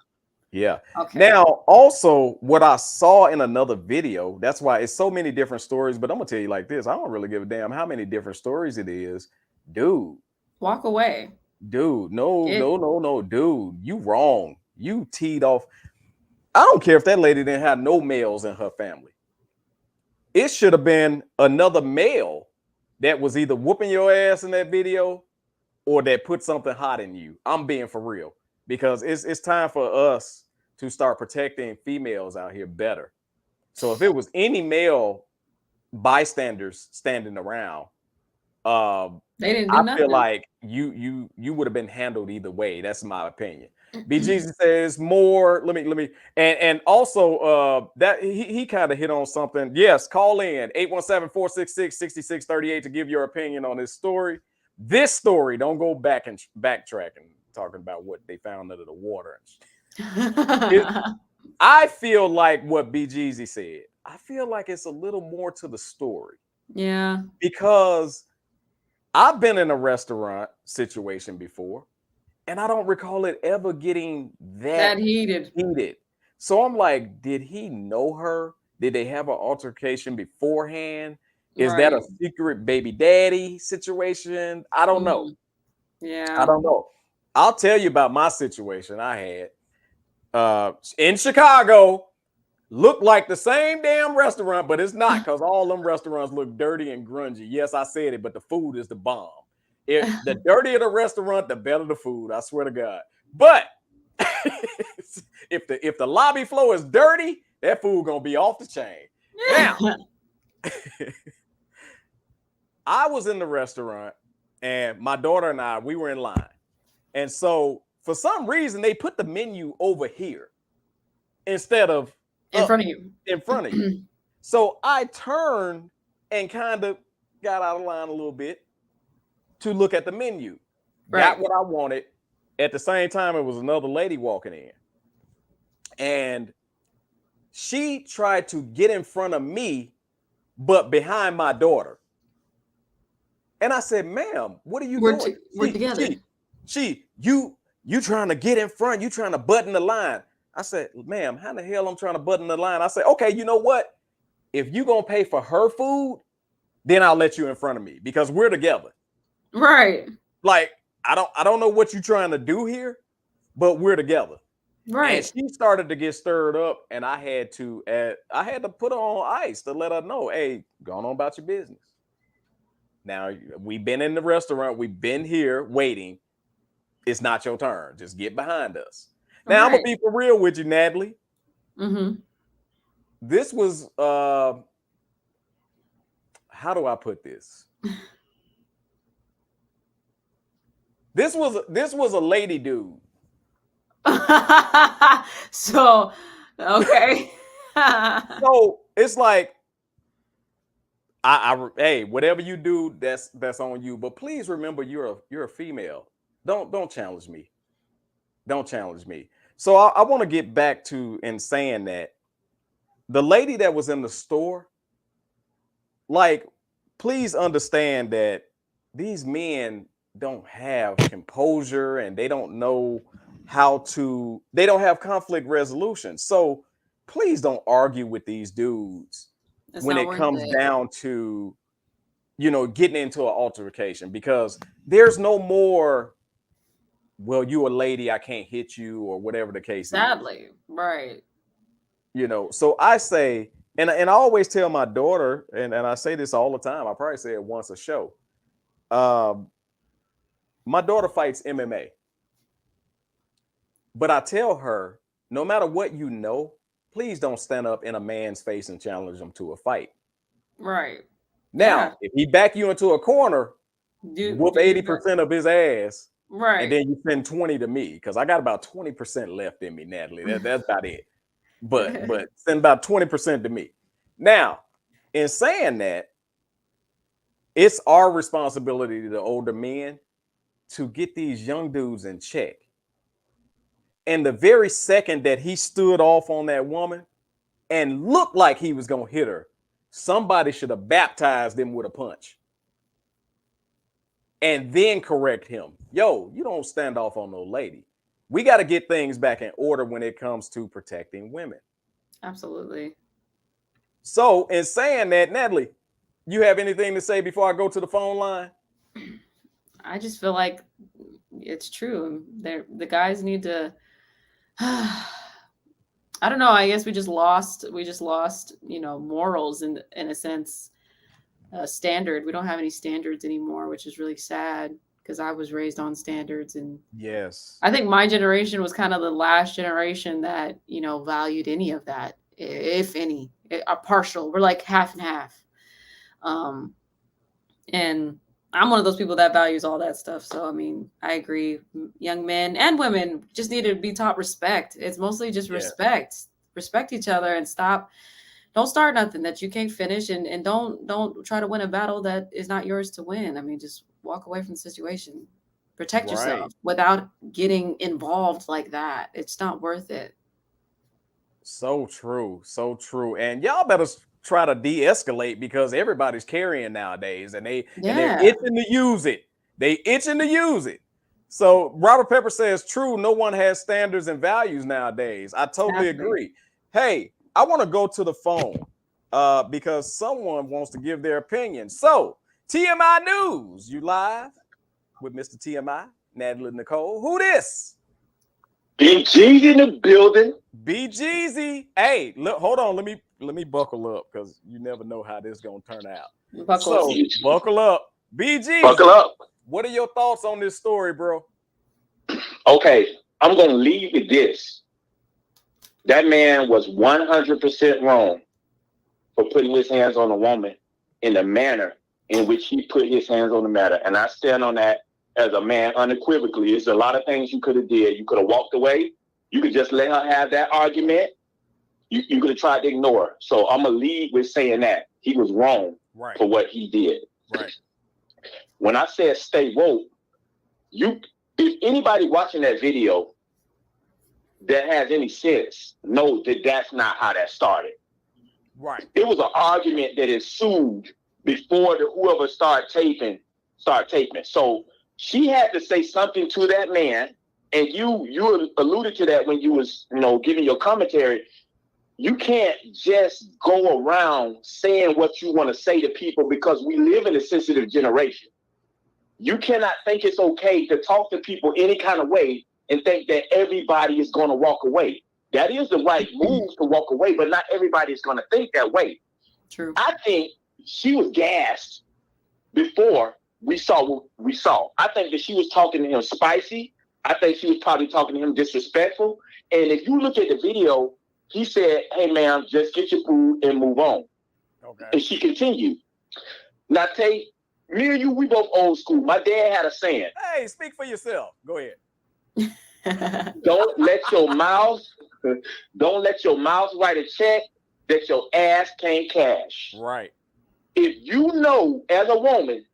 Yeah. Okay. Now, also, what I saw in another video, that's why it's so many different stories, but I'm gonna tell you like this, I don't really give a damn how many different stories it is. Dude. Walk away. Dude, no, dude, you wrong. You teed off. I don't care if that lady didn't have no males in her family. It should have been another male that was either whooping your ass in that video or that put something hot in you. I'm being for real, because it's time for us to start protecting females out here better. So if it was any male bystanders standing around, they didn't do I nothing. feel like you would have been handled either way. That's my opinion. BG says more. Let me and also that he kind of hit on something. Yes, call in 817-466-6638 to give your opinion on this story. This story, don't go back and backtrack and talking about what they found under the water. I feel like what BGZ said. I feel like it's a little more to the story. Yeah. Because I've been in a restaurant situation before, and I don't recall it ever getting that heated. So I'm like, did he know her? Did they have an altercation beforehand? Is that a secret baby daddy situation? I don't know. Yeah. I don't know. I'll tell you about my situation I had in Chicago. Looked like the same damn restaurant, but it's not, because all them restaurants look dirty and grungy. Yes, I said it, but the food is the bomb. The dirtier the restaurant, the better the food. I swear to God. But if the lobby floor is dirty, that food gonna be off the chain. Now, I was in the restaurant, and my daughter and we were in line, and so for some reason they put the menu over here instead of in front of you. In front of you. So I turned and kind of got out of line a little bit to look at the menu. Right. Got what I wanted. At the same time, it was another lady walking in. And she tried to get in front of me, but behind my daughter. And I said, ma'am, what are you doing? We're together. You trying to get in front, you trying to button the line. I said, ma'am, how the hell I'm trying to button the line? I said, okay, you know what? If you gonna pay for her food, then I'll let you in front of me because we're together. Right. Like, I don't know what you're trying to do here, but we're together. Right. And she started to get stirred up, and I had to put her on ice to let her know, hey, go on about your business. Now, we've been in the restaurant, we've been here waiting. It's not your turn. Just get behind us. Now, I'm gonna be for real with you, Natalie. Mm-hmm. This was how do I put this? This was a lady dude. So, okay. So it's like, hey, whatever you do, that's on you. But please remember, you're a female. Don't challenge me. Don't challenge me. So I want to get back to in saying that the lady that was in the store, like, please understand that these men don't have composure and they don't know they don't have conflict resolution. So please don't argue with these dudes when it comes down to, getting into an altercation, because there's no more, well, you a lady, I can't hit you, or whatever the case is. Sadly, right. So I say, and I always tell my daughter, and I say this all the time, I probably say it once a show. My daughter fights MMA. But I tell her, no matter what please don't stand up in a man's face and challenge him to a fight. Right. Now, if he back you into a corner, whoop 80% of his ass. Right. And then you send 20 to me, because I got about 20% left in me, Natalie. That's about it. But send about 20% to me. Now, in saying that, it's our responsibility, the older men, to get these young dudes in check. And the very second that he stood off on that woman and looked like he was going to hit her, somebody should have baptized him with a punch. And then correct him. Yo, you don't stand off on no lady. We got to get things back in order when it comes to protecting women. Absolutely. So in saying that, Natalie, you have anything to say before I go to the phone line? I just feel like it's true. The guys need to, I don't know. I guess we just lost, morals in a sense, standard. We don't have any standards anymore, which is really sad, because I was raised on standards. And yes, I think my generation was kind of the last generation that, valued any of that, if any. A partial. We're like half and half. And I'm one of those people that values all that stuff. So, I mean, I agree. Young men and women just need to be taught respect. It's mostly just respect. Respect each other and don't start nothing that you can't finish, and don't try to win a battle that is not yours to win. I mean, just walk away from the situation. Protect yourself without getting involved like that. It's not worth it. So true. So true. And y'all better try to de-escalate, because everybody's carrying nowadays, and they're itching to use it. So Robert Pepper says, true, no one has standards and values nowadays. I totally agree. Hey, I want to go to the phone because someone wants to give their opinion. So, TMI News, you live with Mr. TMI, Natalie Nichole. Who this? Big G's in the building. BGZ. Hey, look, hold on. Let me buckle up because you never know how this gonna turn out. Buckle up. BGZ. Buckle up. What are your thoughts on this story, bro? Okay, I'm gonna leave with this. That man was 100% wrong for putting his hands on a woman in the manner in which he put his hands on the matter. And I stand on that as a man unequivocally. There's a lot of things you could have did. You could have walked away. You could just let her have that argument. You could have tried to ignore her. So I'm going to lead with saying that. He was wrong for what he did. Right. When I said stay woke, if anybody watching that video that has any sense, know that that's not how that started. Right. It was an argument that ensued before whoever started taping. So she had to say something to that man, and you alluded to that when you was giving your commentary. You can't just go around saying what you want to say to people because we live in a sensitive generation. You cannot think it's okay to talk to people any kind of way and think that everybody is going to walk away. That is the right move to walk away, but not everybody is going to think that way. True. I think she was gassed before we saw what we saw. I think that she was talking to him spicy. I think she was probably talking to him disrespectful. And if you look at the video, he said, "Hey, ma'am, just get your food and move on." Okay. And she continued. Now, Tate, me and you, we both old school. My dad had a saying. Hey, speak for yourself. Go ahead. Don't let your mouth write a check that your ass can't cash. Right. If you know as a woman,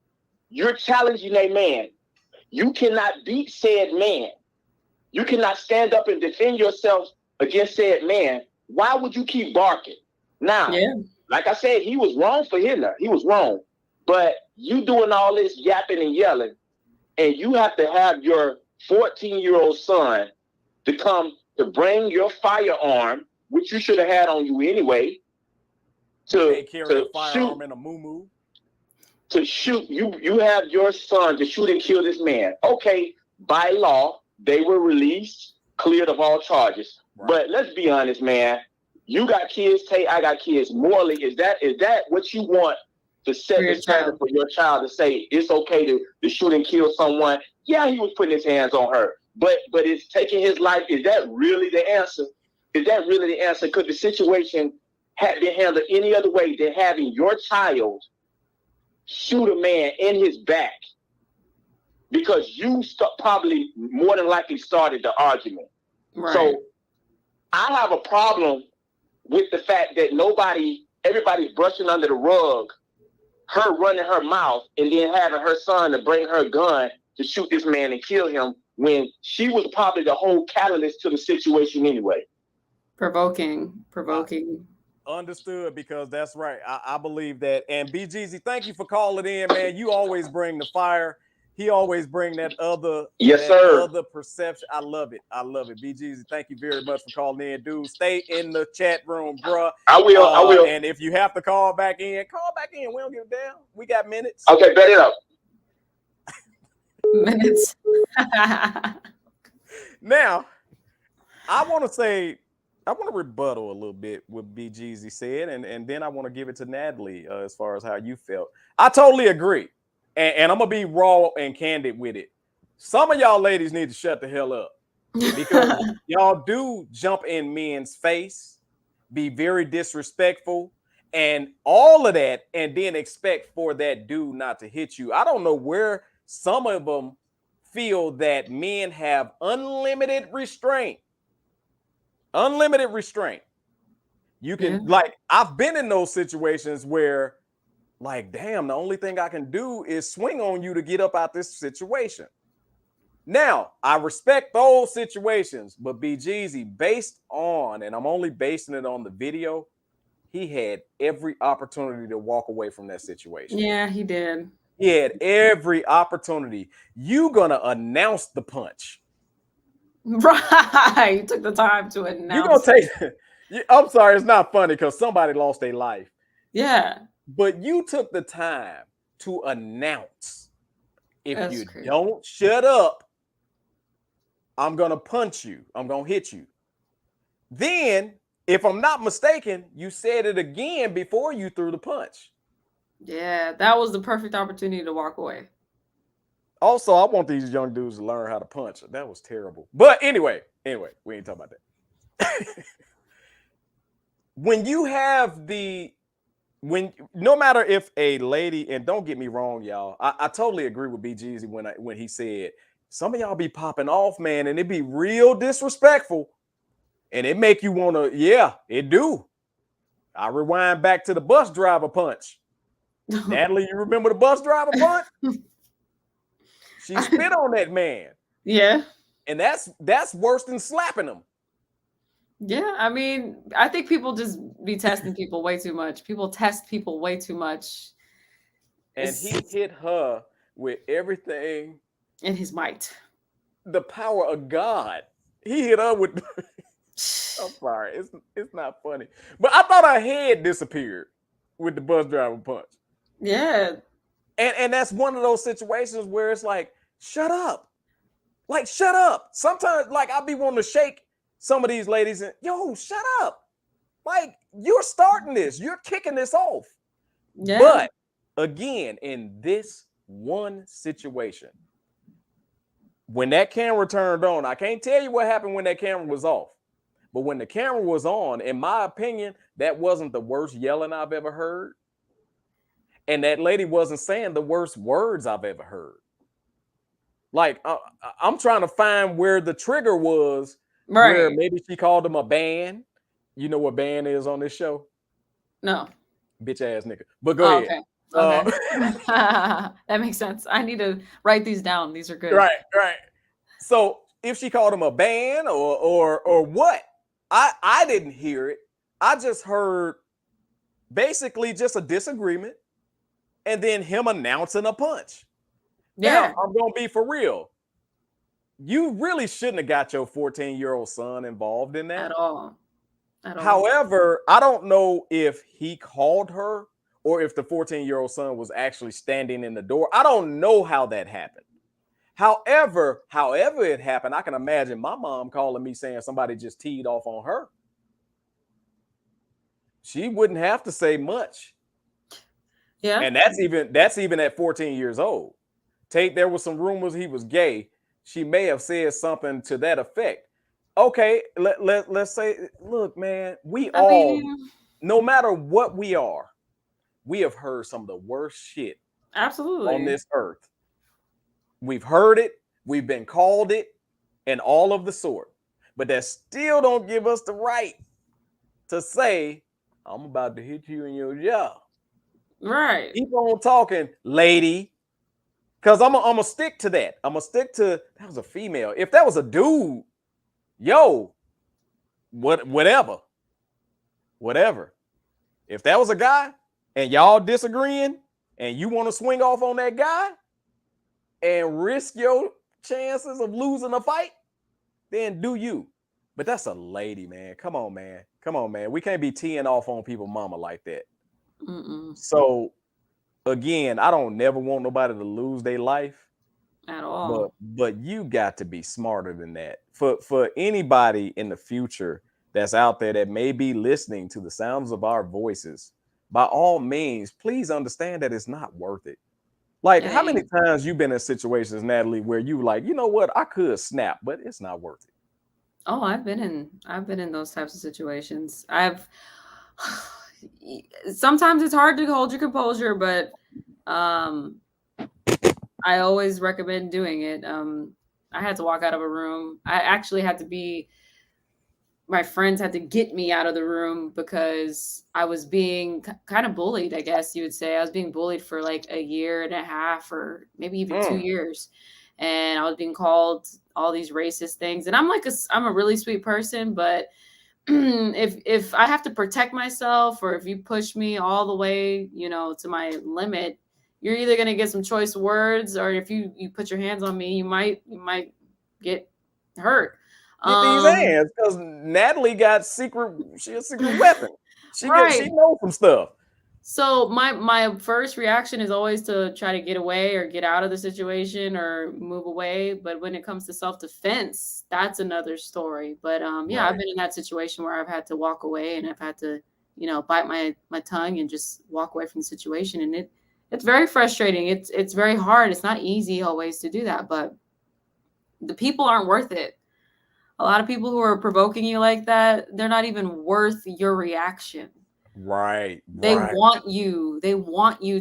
you're challenging a man, you cannot beat said man. You cannot stand up and defend yourself against said man. Why would you keep barking? Now, like I said, he was wrong for hitting her. He was wrong. But you doing all this yapping and yelling, and you have to have your 14-year-old son to come to bring your firearm, which you should have had on you anyway, to carry a firearm in a muumuu. To shoot. You have your son to shoot and kill this man. Okay, by law, they were released, cleared of all charges. Right. But let's be honest, man. You got kids, Tate, I got kids. Morally, is that what you want to set the standard for your child to say it's okay to shoot and kill someone? Yeah, he was putting his hands on her. But it's taking his life. Is that really the answer? Is that really the answer? Could the situation have been handled any other way than having your child shoot a man in his back because you probably more than likely started the argument? Right. So I have a problem with the fact that everybody's brushing under the rug, her running her mouth and then having her son to bring her gun to shoot this man and kill him when she was probably the whole catalyst to the situation anyway. Provoking. Understood, because that's right. I believe that. And BGZ, thank you for calling in, man. You always bring the fire. He always bring that other, other perception. I love it. BGZ, thank you very much for calling in, dude. Stay in the chat room, bruh. I will. And if you have to call back in. We don't give a damn. We got minutes. Okay, bet it up. Minutes. Now, I want to rebuttal a little bit what BGZ said, and then I want to give it to Natalie as far as how you felt. I totally agree. And I'm going to be raw and candid with it. Some of y'all ladies need to shut the hell up because y'all do jump in men's face, be very disrespectful, and all of that, and then expect for that dude not to hit you. I don't know where some of them feel that men have unlimited restraint. You can, I've been in those situations where, damn, the only thing I can do is swing on you to get up out this situation. Now, I respect those situations, but BGZ, based on, and I'm only basing it on the video, he had every opportunity to walk away from that situation. Yeah, he did. He had every opportunity. You gonna announce the punch. Right. You took the time to announce. I'm sorry, it's not funny because somebody lost their life. Yeah. But you took the time to announce, if That's you crazy. don't shut up, I'm going to punch you. I'm going to hit you. Then, if I'm not mistaken, you said it again before you threw the punch. Yeah, that was the perfect opportunity to walk away. Also, I want these young dudes to learn how to punch. That was terrible. But anyway, we ain't talking about that. When you have no matter if a lady, and don't get me wrong, y'all, I totally agree with BGZ when he said, some of y'all be popping off, man, and it be real disrespectful. And it make you want to, yeah, it do. I rewind back to the bus driver punch. Natalie, you remember the bus driver punch? She spit on that man. Yeah. And that's worse than slapping him. Yeah, I mean, I think people just be testing people way too much. People test people way too much. And he hit her with everything in his might. The power of God. He hit her with I'm sorry, it's not funny. But I thought her head disappeared with the bus driver punch. Yeah. And that's one of those situations where it's like, shut up. Like, shut up. Sometimes, like, I be wanting to shake some of these ladies and, yo, shut up. Like, you're starting this. You're kicking this off. Yeah. But, again, in this one situation, when that camera turned on, I can't tell you what happened when that camera was off. But when the camera was on, in my opinion, that wasn't the worst yelling I've ever heard. And that lady wasn't saying the worst words I've ever heard. Like, I'm trying to find where the trigger was, right? Where maybe she called him a band. You know what band is on this show? No. Bitch ass nigga. But go ahead. Okay. That makes sense. I need to write these down. These are good. Right. So if she called him a band or what, I didn't hear it. I just heard basically just a disagreement and then him announcing a punch. Yeah. Now, I'm going to be for real. You really shouldn't have got your 14-year-old son involved in that. At all. However, I don't know if he called her or if the 14-year-old son was actually standing in the door. I don't know how that happened. However it happened, I can imagine my mom calling me saying somebody just teed off on her. She wouldn't have to say much. Yeah. And that's even at 14 years old. Tate, there was some rumors he was gay. She may have said something to that effect. Okay, let's say, look, man, no matter what we are, we have heard some of the worst shit absolutely on this earth. We've heard it, we've been called it, and all of the sort. But that still don't give us the right to say, I'm about to hit you in your jaw. Right. Keep on talking, lady. Because I'm going to stick to that. I'm going to stick to, that was a female. If that was a dude, yo, whatever. If that was a guy and y'all disagreeing and you want to swing off on that guy and risk your chances of losing a fight, then do you. But that's a lady, man. Come on, man. We can't be teeing off on people mama like that. Mm-mm. So, again, I don't never want nobody to lose their life at all. But you got to be smarter than that. For anybody in the future that's out there that may be listening to the sounds of our voices, by all means, please understand that it's not worth it. Like, how many times you been in situations, Natalie, where you like, you know what, I could snap, but it's not worth it. Oh, I've been in those types of situations. Sometimes it's hard to hold your composure, but I always recommend doing it. I had to walk out of a room. I actually had to my friends had to get me out of the room because I was being kind of bullied, I guess you would say. I was being bullied for like a year and a half or maybe even 2 years. And I was being called all these racist things. And I'm a really sweet person, but if I have to protect myself or if you push me all the way, to my limit, you're either going to get some choice words or if you put your hands on me, you might get hurt. Get these hands, because Natalie got she a secret weapon. She knows some stuff. So my first reaction is always to try to get away or get out of the situation or move away. But when it comes to self-defense, that's another story. But yeah, I've been in that situation where I've had to walk away and I've had to, bite my tongue and just walk away from the situation. And it's very frustrating. It's very hard. It's not easy always to do that, but the people aren't worth it. A lot of people who are provoking you like that, they're not even worth your reaction. Right. They want you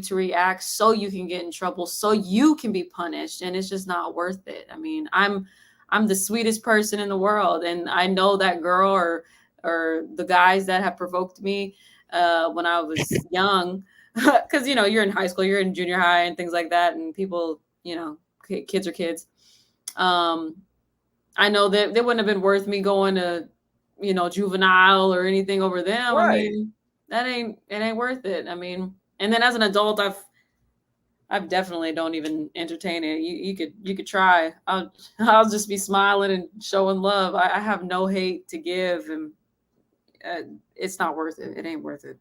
to react so you can get in trouble, so you can be punished, and it's just not worth it. I mean, I'm the sweetest person in the world, and I know that girl or the guys that have provoked me when I was young, because you're in high school, you're in junior high and things like that, and people, kids are kids. I know that they wouldn't have been worth me going to, juvenile or anything over them. Right. I mean, it ain't worth it. I mean, and then as an adult, I've definitely don't even entertain it. You could try. I'll just be smiling and showing love. I have no hate to give, and it's not worth it. It ain't worth it.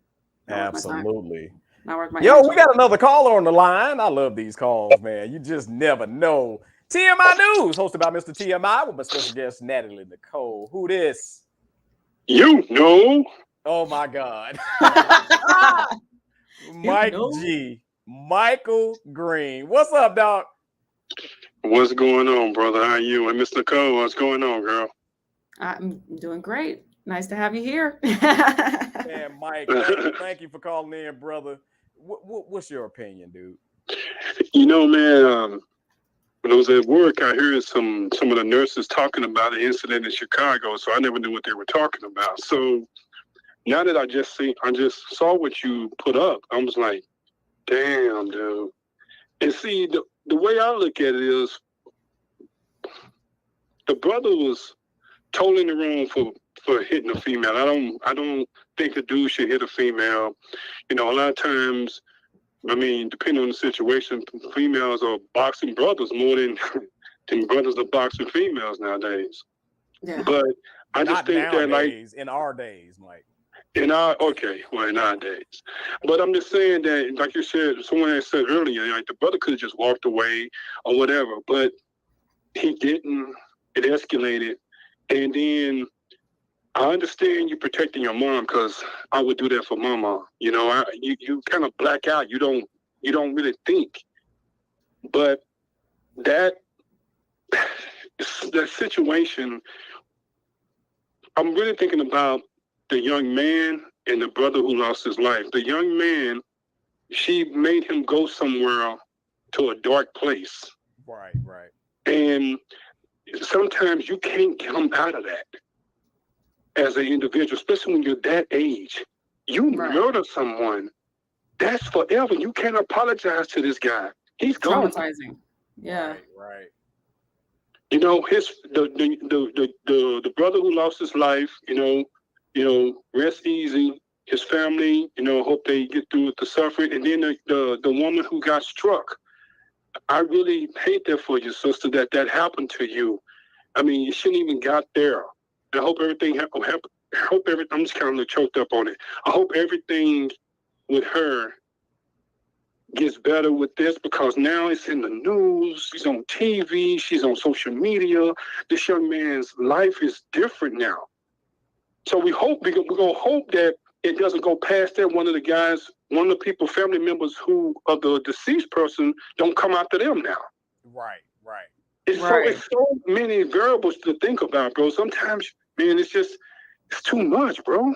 Absolutely. Not worth my Yo, energy. we got another caller on the line. I love these calls, man. You just never know. TMI News, hosted by Mr. TMI with my special guest, Natalie Nichole. Who this? You know. Oh, my God. Mike G. Michael Green. What's up, dog? What's going on, brother? How are you? And Miss Nicole, what's going on, girl? I'm doing great. Nice to have you here. Man, Mike, thank you for calling in, brother. What's your opinion, dude? Man, when I was at work, I heard some of the nurses talking about an incident in Chicago, so I never knew what they were talking about. So now that I just saw what you put up, I was like, damn, dude. And see, the way I look at it is, the brother was totally in the wrong for hitting a female. I don't think the dude should hit a female. A lot of times, I mean, depending on the situation, females are boxing brothers more than brothers are boxing females nowadays. Yeah. But I just think nowadays, that, like, in our days, Mike. in our days. But I'm just saying that, like you said, someone had said earlier, like, the brother could have just walked away or whatever, but he didn't. It escalated, and then I understand you protecting your mom, because I would do that for my mom. You kind of black out. You don't really think. But that situation, I'm really thinking about the young man and the brother who lost his life. The young man, she made him go somewhere to a dark place. Right. And sometimes you can't come out of that. As an individual, especially when you're that age, you murder someone, that's forever. You can't apologize to this guy. He's gone. Traumatizing. Yeah. Right. The brother who lost his life, rest easy. His family, hope they get through with the suffering. And then the woman who got struck. I really hate that for you, sister, that happened to you. I mean, you shouldn't even got there. I hope everything I'm just kind of choked up on it. I hope everything with her gets better with this, because now it's in the news. She's on TV. She's on social media. This young man's life is different now. So we're going to hope that it doesn't go past that. One of the people, family members of the deceased person, don't come after them now. Right. It's so many variables to think about, bro. Sometimes, man, it's too much, bro.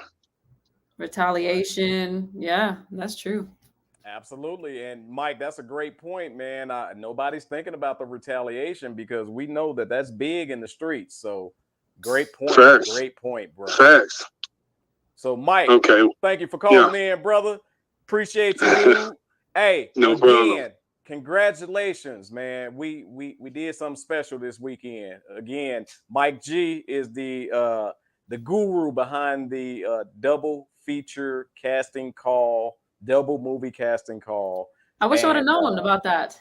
Retaliation. Yeah, that's true. Absolutely. And Mike, that's a great point, man. Nobody's thinking about the retaliation, because we know that that's big in the streets. So great point. Facts. Great point, bro. Facts. So Mike, thank you for calling in, brother. Appreciate you. Hey, no problem. Congratulations, man. We did something special this weekend. Again, Mike G is the guru behind the double feature casting call, double movie casting call. I wish I would have known about that.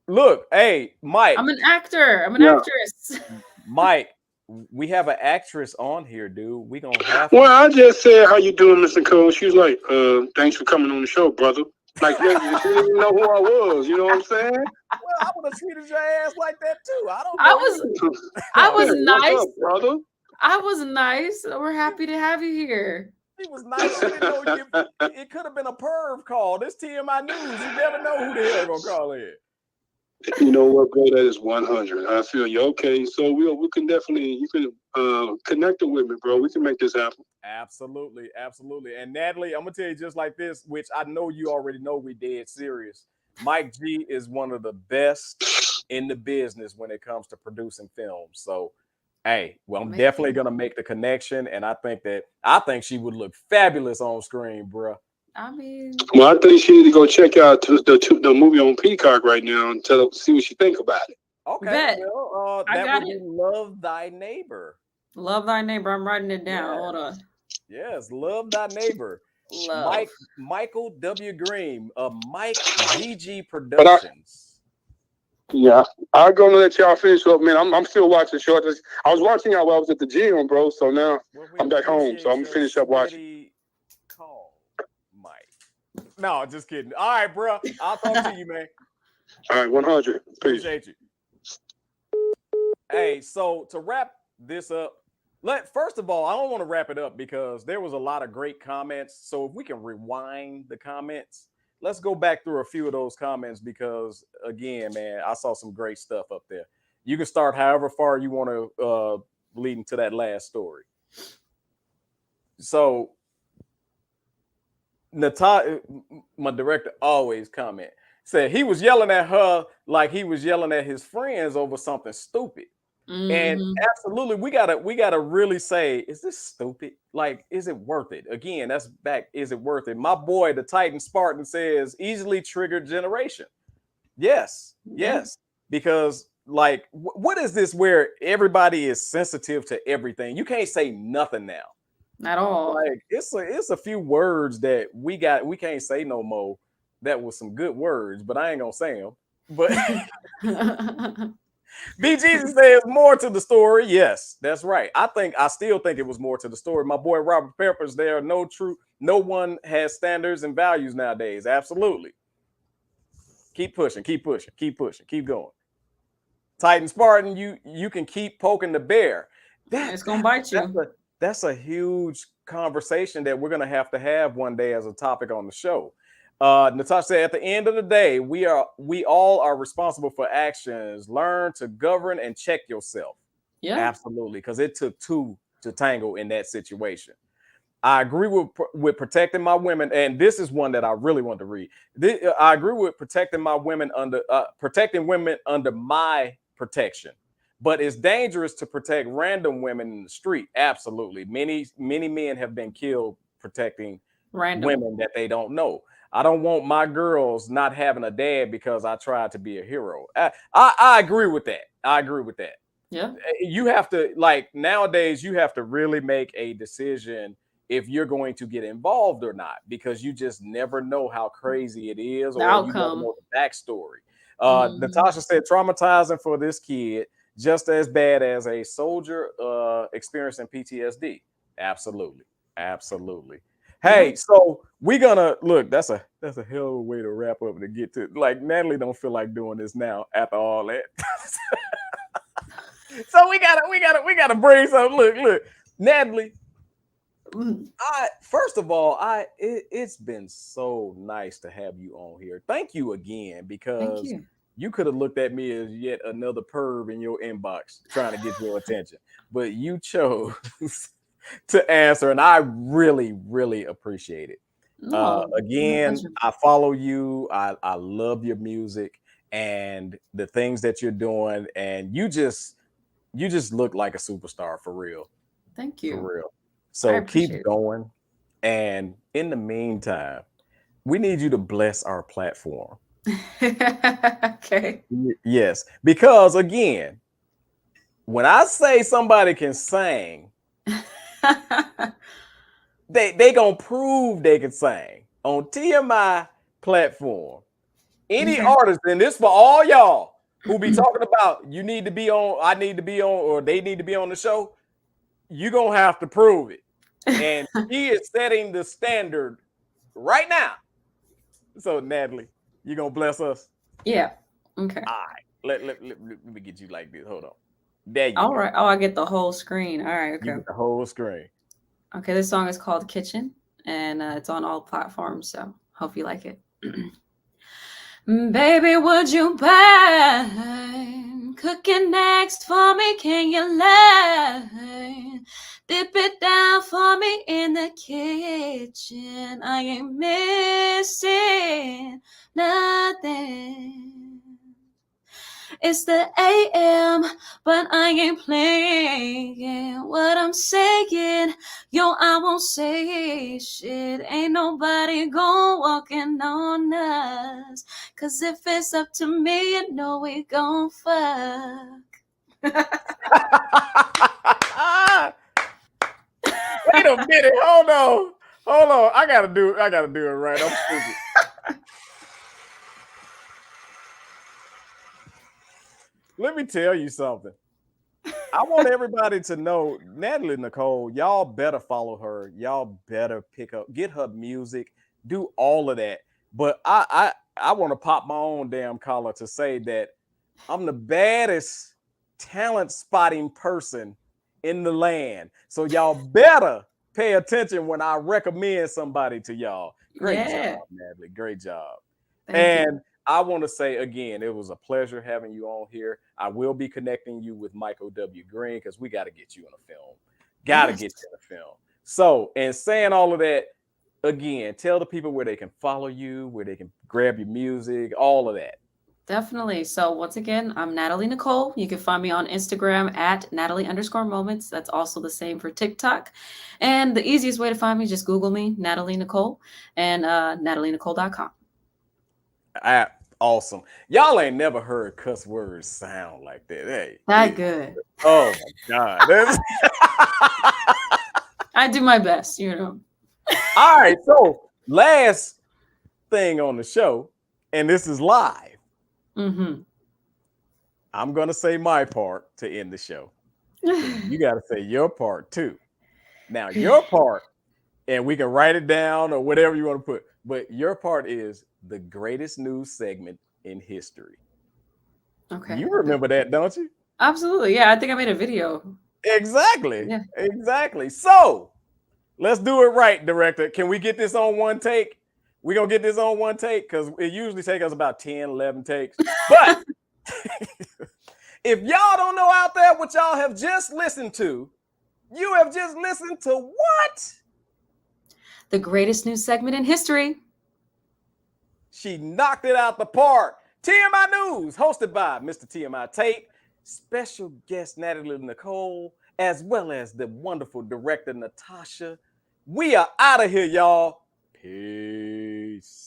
Look, hey, Mike. I'm an actor. I'm an actress. Mike, we have an actress on here, dude. We gonna have Well, I just said, how you doing, Mr. Cole? She was like, thanks for coming on the show, brother. Like, she didn't even know who I was. You know what I'm saying? Well, I would have treated your ass like that too. I don't know. I was What's nice, up, brother. I was nice. We're happy to have you here. He was nice. She didn't know it could have been a perv call. This TMI News. You never know who the hell gonna call in. You know what, bro? That is 100. I feel you. Okay, so we can definitely, you can connect with me, bro. We can make this happen. Absolutely, absolutely. And Natalie, I'm gonna tell you just like this, which I know you already know. We dead serious. Mike G is one of the best in the business when it comes to producing films. So, hey, well, I'm definitely gonna make the connection, and I think she would look fabulous on screen, bro. I mean, Well, I think she need to go check out the movie on Peacock right now and see what she think about it. Okay, bet. well, I that got would be it. Love Thy Neighbor. Love Thy Neighbor. I'm writing it down. Yeah. Hold on. Yes, Love Thy Neighbor. Love. Michael W. Green of Mike GG Productions. I'm gonna let y'all finish up, man. I'm still watching short. I was watching y'all while I was at the gym, bro. So now I'm back home, so I'm gonna finish up watching. Call Mike. No, just kidding. All right, bro. I'll talk to you, man. All right, 100. Peace. Appreciate you. Hey, so to wrap this up, first of all, I don't want to wrap it up because there was a lot of great comments. So if we can rewind the comments, let's go back through a few of those comments because, again, man, I saw some great stuff up there. You can start however far you want to lead into that last story. So Natalia, my director, always comment, said he was yelling at her like he was yelling at his friends over something stupid. Mm-hmm. And absolutely, we gotta really say, is this stupid? Like, is it worth it? Again, that's back. Is it worth it? My boy, the Titan Spartan, says easily triggered generation. Yes, yes, because like, what is this where everybody is sensitive to everything? You can't say nothing now. At all. Like it's a few words that we can't say no more. That was some good words, but I ain't gonna say them. But BG says more to the story. Yes, that's right. I still think it was more to the story. My boy Robert Pepper's there. No one has standards and values nowadays. Absolutely. Keep pushing, keep going. Titan Spartan, you can keep poking the bear. It's gonna bite you. That's a huge conversation that we're gonna have to have one day as a topic on the show. Natasha said, at the end of the day, we all are responsible for actions. Learn to govern and check yourself. Yeah, absolutely, because it took two to tango in that situation. I agree with protecting my women, and this is one that I really want to read. I agree with protecting my women protecting women under my protection, but it's dangerous to protect random women in the street. Absolutely, many men have been killed protecting random women that they don't know. I don't want my girls not having a dad because I tried to be a hero. I agree with that. I agree with that. Yeah. You have to, like, nowadays, you have to really make a decision if you're going to get involved or not, because you just never know how crazy it is, or you never know the backstory. Natasha said, traumatizing for this kid, just as bad as a soldier experiencing PTSD. Absolutely. Absolutely. Hey, so we're gonna look. That's a hell of a way to wrap up and to get to. Like, Natalie don't feel like doing this now after all that. So we gotta bring some. Look, Natalie. First of all, it's been so nice to have you on here. Thank you again, because you could have looked at me as yet another perv in your inbox trying to get your attention, but you chose to answer, and I really, really appreciate it. Again, I follow you. I love your music and the things that you're doing, and you just look like a superstar, for real. Thank you. For real. So keep going. And in the meantime, we need you to bless our platform. Okay. Yes, because again, when I say somebody can sing, they gonna prove they can sing on TMI platform. Any artist, and this for all y'all, who be talking about you need to be on, I need to be on, or they need to be on the show, you're going to have to prove it. And she is setting the standard right now. So, Natalie, you going to bless us? Yeah. Okay. All right. Let me get you like this. Hold on. There you All go. right. Oh, I get the whole screen. All right. Okay. You get the whole screen. Okay. This song is called Kitchen, and it's on all platforms. So hope you like it. Baby, would you mind cooking next for me? Can you lie? Dip it down for me in the kitchen. I ain't missing nothing. It's the AM, but I ain't playing what I'm saying. Yo, I won't say shit. Ain't nobody gon' walking on us. Cause if it's up to me, you know we gon' fuck. Wait a minute. Hold on. I gotta do it right. I'm stupid. Let me tell you something. I want everybody to know Natalie Nichole, y'all better follow her. Y'all better get her music, do all of that. But I want to pop my own damn collar to say that I'm the baddest talent spotting person in the land. So y'all better pay attention when I recommend somebody to y'all. Great job, Natalie. Great job. Thank you. I want to say again, it was a pleasure having you on here. I will be connecting you with Michael W. Green because we got to get you in a film. Got to get you in a film. So, and saying all of that, again, tell the people where they can follow you, where they can grab your music, all of that. Definitely. So once again, I'm Natalie Nichole. You can find me on Instagram at Natalie_moments. That's also the same for TikTok. And the easiest way to find me, just Google me, Natalie Nichole, and NatalieNichole.com. Awesome. Y'all ain't never heard cuss words sound like that. Hey, that good. Oh my God. I do my best, you know. All right. So last thing on the show, and this is live. Mm-hmm. I'm going to say my part to end the show. You got to say your part too. Now, your part, and we can write it down or whatever you want to put, but your part is the greatest news segment in history. Okay. You remember that, don't you? Absolutely. Yeah, I think I made a video. Exactly. Yeah. Exactly. So let's do it right, director. Can we get this on one take? We're going to get this on one take because it usually takes us about 10, 11 takes. But if y'all don't know out there what y'all have just listened to, you have just listened to what? The greatest news segment in history. She knocked it out the park. TMI News, hosted by Mr. TMI Tate, special guest Natalie Nichole, as well as the wonderful director Natasha. We are out of here, y'all. Peace.